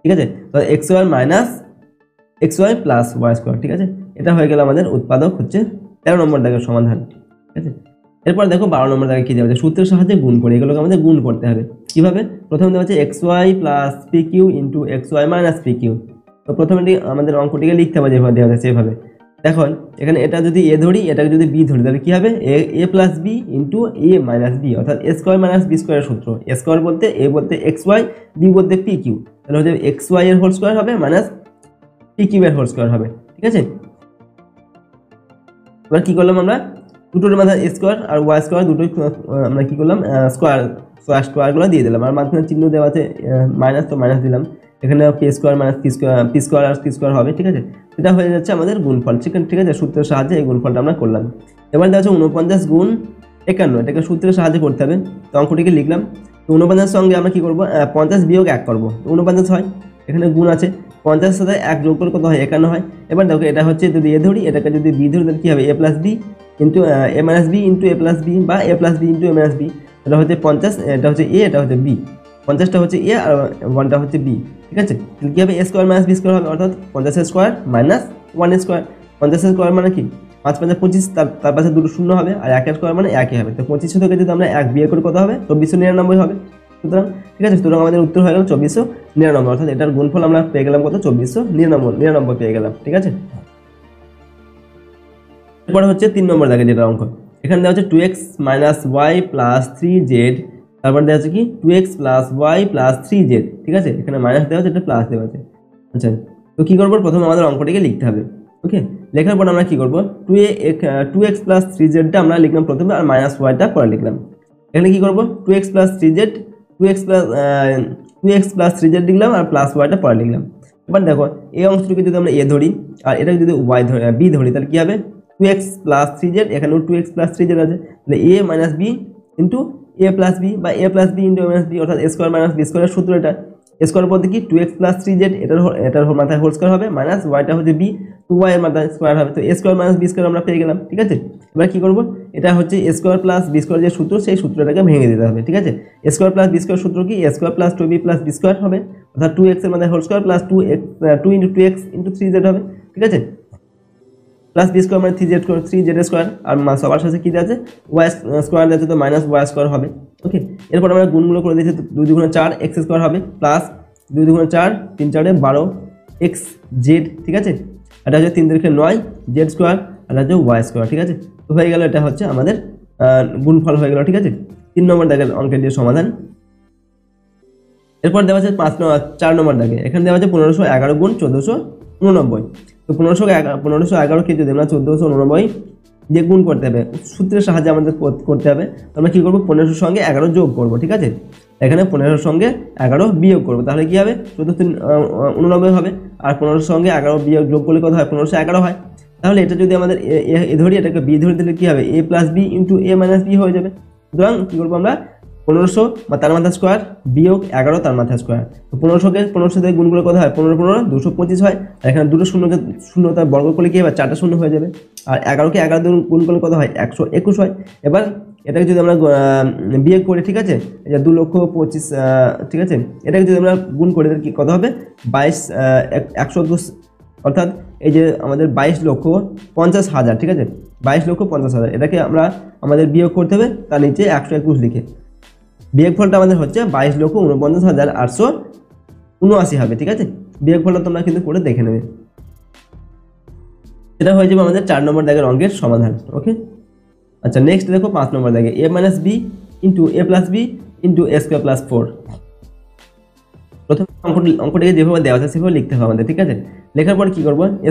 ঠিক আছে। তো x y minus x y plus y square, ঠিক আছে। এটা হয়ে গেল আমাদের উৎপাদক হচ্ছে 13 নম্বর দাগের সমাধান, ঠিক আছে। এরপর দেখো 12 নম্বর দাগে কি দেওয়া আছে, সূত্রের সাহায্যে গুণ করে, এগুলোকে আমাদের গুণ করতে হবে। কিভাবে, প্রথমে দেওয়া আছে x y plus p q into x y minus p q. তো প্রথমে আমাদের অঙ্কটিকে লিখতে হবে যেভাবে দেওয়া আছে সেভাবে। দেখুন এখানে এটা যদি এ ধরি, এটাকে যদি বি ধরি, তাহলে কি হবে, a plus b into a minus b, অর্থাৎ এ স্কোয়ার মাইনাস বি স্কোয়ারের সূত্র। এ স্কোয়ার বলতে এ বলতে এক্স ওয়াই, বি বলতে পি কিউ, তাহলে হচ্ছে এক্স ওয়াই এর হোল স্কোয়ার হবে মাইনাস পি কিউ এর হোল স্কোয়ার হবে, ঠিক আছে। এবার কি করলাম আমরা, দুটোর মাথায় এ স্কোয়ার আর ওয়াই স্কোয়ার দুটোই আমরা কি করলাম, স্কোয়ারগুলো দিয়ে দিলাম। আর মাঝখানে চিহ্ন দেওয়া আছে মাইনাস, তো মাইনাস দিলাম। এখানে p square minus p square আর পি স্কোয়ার হবে, ঠিক আছে। এটা হয়ে যাচ্ছে আমাদের গুণফল, ঠিক আছে। সূত্রের সাহায্যে এই গুণফলটা আমরা করলাম। এবার দেওয়া আছে 49 গুণ 51, এটাকে সূত্রের সাহায্যে করতে হবে। তো অঙ্কটিকে লিখলাম। তো 49 সঙ্গে আমরা কি করবো, 50 বিয়োগ 1 করবো, 49 হয়, এখানে গুণ আছে, 50 সাথে 1 যোগ করে কত হয়, 51 হয়। এবার দেখো এটা হচ্ছে যদি এ ধরি, এটাকে যদি বি ধরি, তাহলে কি হবে, a plus b into a minus B into A plus B, বা এ plus b into a minus b. এটা হচ্ছে 50, এটা হচ্ছে এ, এটা হচ্ছে বি, 50টা হচ্ছে এ আর 1টা হচ্ছে বি, ঠিক আছে। কি হবে, এ স্কোয়ার মাইনাস বি স্কোয়ার হবে, অর্থাৎ 50 স্কোয়ার মাইনাস 1 স্কোয়ার। 50 স্কোয়ার মানে কি 5 5 25, তার পাশে দুটো শূন্য হবে, আর 1 স্কোয়ার মানে 1 হবে। তো 25 থেকে যদি আমরা 1 বিয়োগ করে কত হবে, 2499 হবে। সুতরাং ঠিক আছে, সুতরাং আমাদের উত্তর হয়ে গেল 2499, অর্থাৎ এটার গুণফল আমরা পেয়ে গেলাম কত, 2499 পেয়ে গেলাম, ঠিক আছে। এরপরে হচ্ছে 3 নম্বর দাগে যেটা অঙ্ক, এখানে দেওয়া হচ্ছে 2x minus Y plus 3z, তারপর দেওয়া আছে কি 2x plus Y plus 3z, ঠিক আছে। এখানে মাইনাস দেওয়া আছে, এটা প্লাস দেওয়া আছে। আচ্ছা, তো কি করবো, প্রথমে আমাদের অঙ্কটিকে লিখতে হবে। ওকে, লেখার পর আমরা কি করবো, 2x প্লাস 3zটা আমরা লিখলাম প্রথমে, আর মাইনাস ওয়াইটা পরে লিখলাম। এখানে কি করবো, 2x plus 3z, 2x plus 3z লিখলাম, আর প্লাস ওয়াইটা পরে লিখলাম। এবার দেখো এই অংশটিকে যদি আমরা এ ধরি, আর এটাকে যদি ওয়াই ধরি, বি ধরি, তাহলে কি হবে, 2x প্লাস 3z, এখানেও 2x প্লাস 3z আছে, তাহলে এ মাইনাস বি ইন্টু এ প্লাস বি, বা এ plus b into a minus b, অর্থাৎ এ স্কোয়ার মাইনাস বি স্কোয়ারের সূত্র এটা। স্কোয়ার বলতে কি 2x প্লাস 3z, এটার মাথায় হোল স্কোয়ার হবে, মাইনাস ওয়াইটা হচ্ছে বি, 2y এর মাথায় স্কোয়ার হবে। তো এ স্কোয়ার মাইনাস বি স্কোয়ার আমরা পেয়ে গেলাম, ঠিক আছে। এবার কি করবো, এটা হচ্ছে a square plus b square যে সূত্র, সেই সূত্রটাকে ভেঙে দিতে হবে, ঠিক আছে। A square plus b square সূত্র কি, a square plus 2b plus b square হবে, অর্থাৎ 2x এর মাথায় whole square plus 2 into 2x into 3z হবে, ঠিক আছে। প্লাস বি স্কোয়ার মানে 3z স্কোয়ার, আর সবার সাথে কি আছে, ওয়াই স্কোয়ার আছে, তো মাইনাস ওয়াই স্কোয়ার হবে। ওকে, এরপর আমরা গুণগুলো করে দিয়েছি, 2 2 4 x স্কোয়ার হবে, প্লাস 2 2 4 3 4 12 xz, ঠিক আছে। এটা হচ্ছে 3 3 9 z স্কোয়ার, আর হচ্ছে ওয়াই স্কোয়ার, ঠিক আছে। তো হয়ে গেল, এটা হচ্ছে আমাদের গুণফল হয়ে গেল, ঠিক আছে। 3 নম্বর দাগের অঙ্কের যে সমাধান। এরপর দেওয়া আছে 4 নম্বর দাগে, এখানে দেওয়া আছে 1511 গুণ 1489। তো 1511কে যদি আমরা 1489 দিয়ে গুণ করতে হবে, সূত্রের সাহায্যে আমাদের করতে হবে। আমরা কি করবো, 1500 সঙ্গে 11 যোগ করবো, ঠিক আছে। এখানে 1500 সঙ্গে 11 বিয়োগ করবো, তাহলে কি হবে, 1489 হবে। আর 1500 সঙ্গে 11 বিয়োগ যোগ করলে কত হয়, 1511 হয়। তাহলে এটা যদি আমাদের এ ধরি, এটাকে বি ধরে দিলে কি হবে, a plus b into a minus B হয়ে যাবে। সুতরাং কি করবো আমরা, 1500 বা তার মাথা স্কোয়ার বিয়োগ 11 তার মাথা স্কোয়ার। তো 1500কে 1500 দিয়ে গুণ করলে কত হয়? 15 15 225 হয়। আর এখানে দুটো শূন্য তার বর্গ করলে কি হবে? 4টা শূন্য হয়ে যাবে। আর 11কে 11 দিয়ে গুণ করলে কত হয়? 121 হয়। এবার এটাকে যদি আমরা বিয়োগ করি, ঠিক আছে, এই যে 2,25,000, ঠিক আছে, এটাকে যদি আমরা গুণ করি তাহলে কি কত হবে? 121, অর্থাৎ এই যে আমাদের 22,50,000, ঠিক আছে, 22,50,000। এটাকে আমরা আমাদের বিয়োগ করতে হবে, তার নিচে 121 লিখে। বিয়োগ ফলটা আমাদের হচ্ছে 22,49,879 হবে, ঠিক আছে। বিয়োগ ফলটা তোমরা কিন্তু করে দেখে নেবে। এটা হয়ে যাবে আমাদের 4 নম্বর দাগের অঙ্কের সমাধান। ওকে, আচ্ছা, নেক্সট দেখো 5 নম্বর দাগে a - b into a + b into a² + 4। প্রথম অঙ্কটিকে যেভাবে দেওয়া আছে সেভাবে লিখতে হবে আমাদের, ঠিক আছে। লেখার পর কি করবো? a²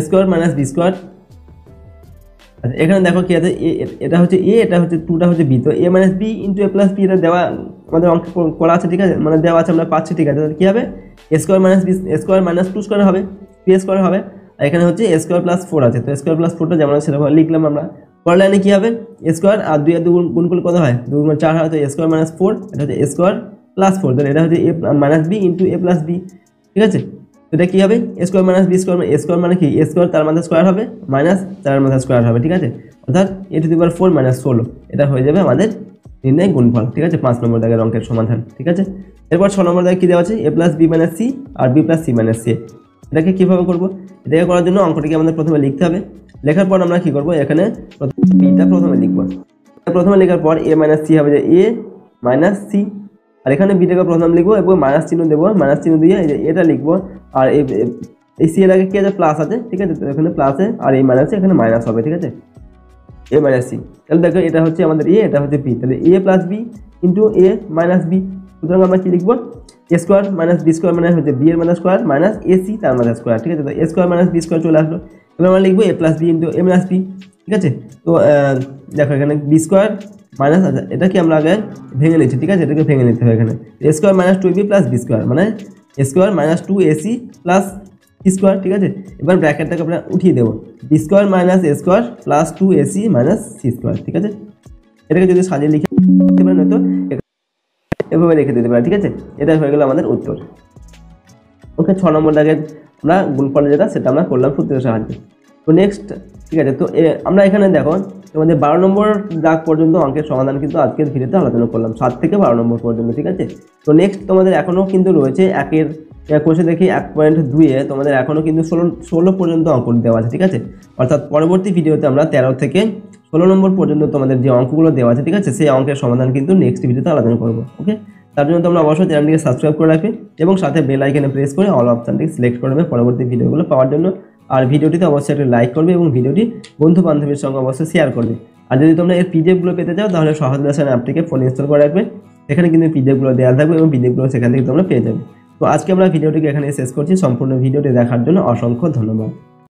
- b²। আচ্ছা, এখানে দেখো কি আছে, এটা হচ্ছে a, এটা হচ্ছে 2টা হচ্ছে b। তো a - b into a + b এটা দেওয়া আমাদের অঙ্ক করা আছে, ঠিক আছে, মানে দেওয়া আছে, আমরা পাচ্ছি, ঠিক আছে। তাহলে কি হবে? a² - b, a² - 2² হবে, 2a² হবে। আর এখানে হচ্ছে a² + 4 আছে। তো a² + 4টা যেমন সেরকম লিখলাম আমরা। পরের লাইনে কি হবে? a² আর 2 আর 2 গুণ করলে কত হয়? 2 গুণ 4 হয়। তো a² - 4, এটা হচ্ছে a² + 4। তাহলে এটা হচ্ছে a - b into a + b, ঠিক আছে। তো এটা কি হবে? a² - b², a² মানে কি? a² তার মাথা স্কোয়ার হবে মাইনাস 4 মাথা স্কোয়ার হবে, ঠিক আছে, অর্থাৎ a⁴ - 16। এটা হয়ে যাবে আমাদের নির্ণয় গুণফল, ঠিক আছে, 5 নম্বর দাগের অঙ্কের সমাধান, ঠিক আছে। এরপর 6 নম্বর দাগে কি দেওয়া আছে? a + b - c R b + c - a। এটাকে কিভাবে করব? এটাকে করার জন্য অঙ্কটিকে আমাদের প্রথমে লিখতে হবে। লেখার পর আমরা কি করব? এখানে বিটা প্রথমে লিখব। প্রথমে লেখার পর a - c হবে যে a - c, আর এখানে বিটাকে প্রথম লিখবো এবং মাইনাস চিহ্ন দেবো। মাইনাস চিহ্ন দিয়ে এই যে এটা লিখবো, আর এই সি এর আগে কি আছে? প্লাস আছে, ঠিক আছে। তো এখানে প্লাসে আর এই মাইনাসে এখানে মাইনাস হবে, ঠিক আছে, a - c। তাহলে দেখো এটা হচ্ছে আমাদের a, এটা হচ্ছে b। তাহলে a + b into a - b। সুতরাং আমরা কি লিখবো? a² - b² মানে হচ্ছে b এর মাথা স্কোয়ার মাইনাস ac তার মাথা স্কোয়ার, ঠিক আছে। তো a² - b² চলে আসলো। এবার আমরা লিখবো a + b into a - b, ঠিক আছে। তো দেখো এখানে b² মাইনাস, আচ্ছা, এটা কি আমরা আগে ভেঙে নিচ্ছি, ঠিক আছে, এটাকে ভেঙে নিতে হবে। এখানে a² - 2ab + b² মানে a² - 2ac + c², ঠিক আছে। এবার ব্র্যাকেটটাকে আমরা উঠিয়ে দেবো, b² - a² + 2ac - c², ঠিক আছে। এটাকে যদি সাজিয়ে লিখে দিতে পারেন, হয়তো এভাবে রেখে দিতে পারেন, ঠিক আছে। এটা হয়ে গেল আমাদের উত্তর। ওকে, 6 নম্বর দাগের আমরা গুণফল যেটা সেটা আমরা করলাম সূত্রের সাহায্যে। তো নেক্সট, ঠিক আছে, তো আমরা এখানে দেখো তোমাদের 12 নম্বর দাগ পর্যন্ত অঙ্কের সমাধান কিন্তু আজকের ভিডিওতে আলোচনা করলাম, 7 থেকে 12 নম্বর পর্যন্ত, ঠিক আছে। তো নেক্সট তোমাদের এখনও কিন্তু রয়েছে একের কোষে দেখি 1.2-এ তোমাদের এখনও কিন্তু 16 পর্যন্ত অঙ্ক দেওয়া আছে, ঠিক আছে। অর্থাৎ পরবর্তী ভিডিওতে আমরা 13 থেকে 16 নম্বর পর্যন্ত তোমাদের যে অঙ্কগুলো দেওয়া আছে, ঠিক আছে, সেই অঙ্কের সমাধান কিন্তু নেক্সট ভিডিওতে আলোচনা করবো। ওকে, তার জন্য তোমরা অবশ্যই চ্যানেলটিকে সাবস্ক্রাইব করে রাখবে এবং সাথে বেল আইকনে প্রেস করে অল অপশনটিকে সিলেক্ট করে নেবে পরবর্তী ভিডিওগুলো পাওয়ার জন্য। আর ভিডিওটিতে অবশ্যই একটা লাইক করবে এবং ভিডিওটি বন্ধু বান্ধবীর সঙ্গে অবশ্যই শেয়ার করবে। আর যদি তোমরা এর পিডিএফগুলো পেতে চাও তাহলে সহজ লেসন অ্যাপটিকে ফোনে ইনস্টল করে রাখবে। সেখানে কিন্তু পিডিএফগুলো দেওয়া থাকবে এবং পিডিএফগুলো সেখান থেকে তোমরা পেয়ে যাবে। তো আজকে আমরা ভিডিওটিকে এখানে শেষ করছি। সম্পূর্ণ ভিডিওটি দেখার জন্য অসংখ্য ধন্যবাদ।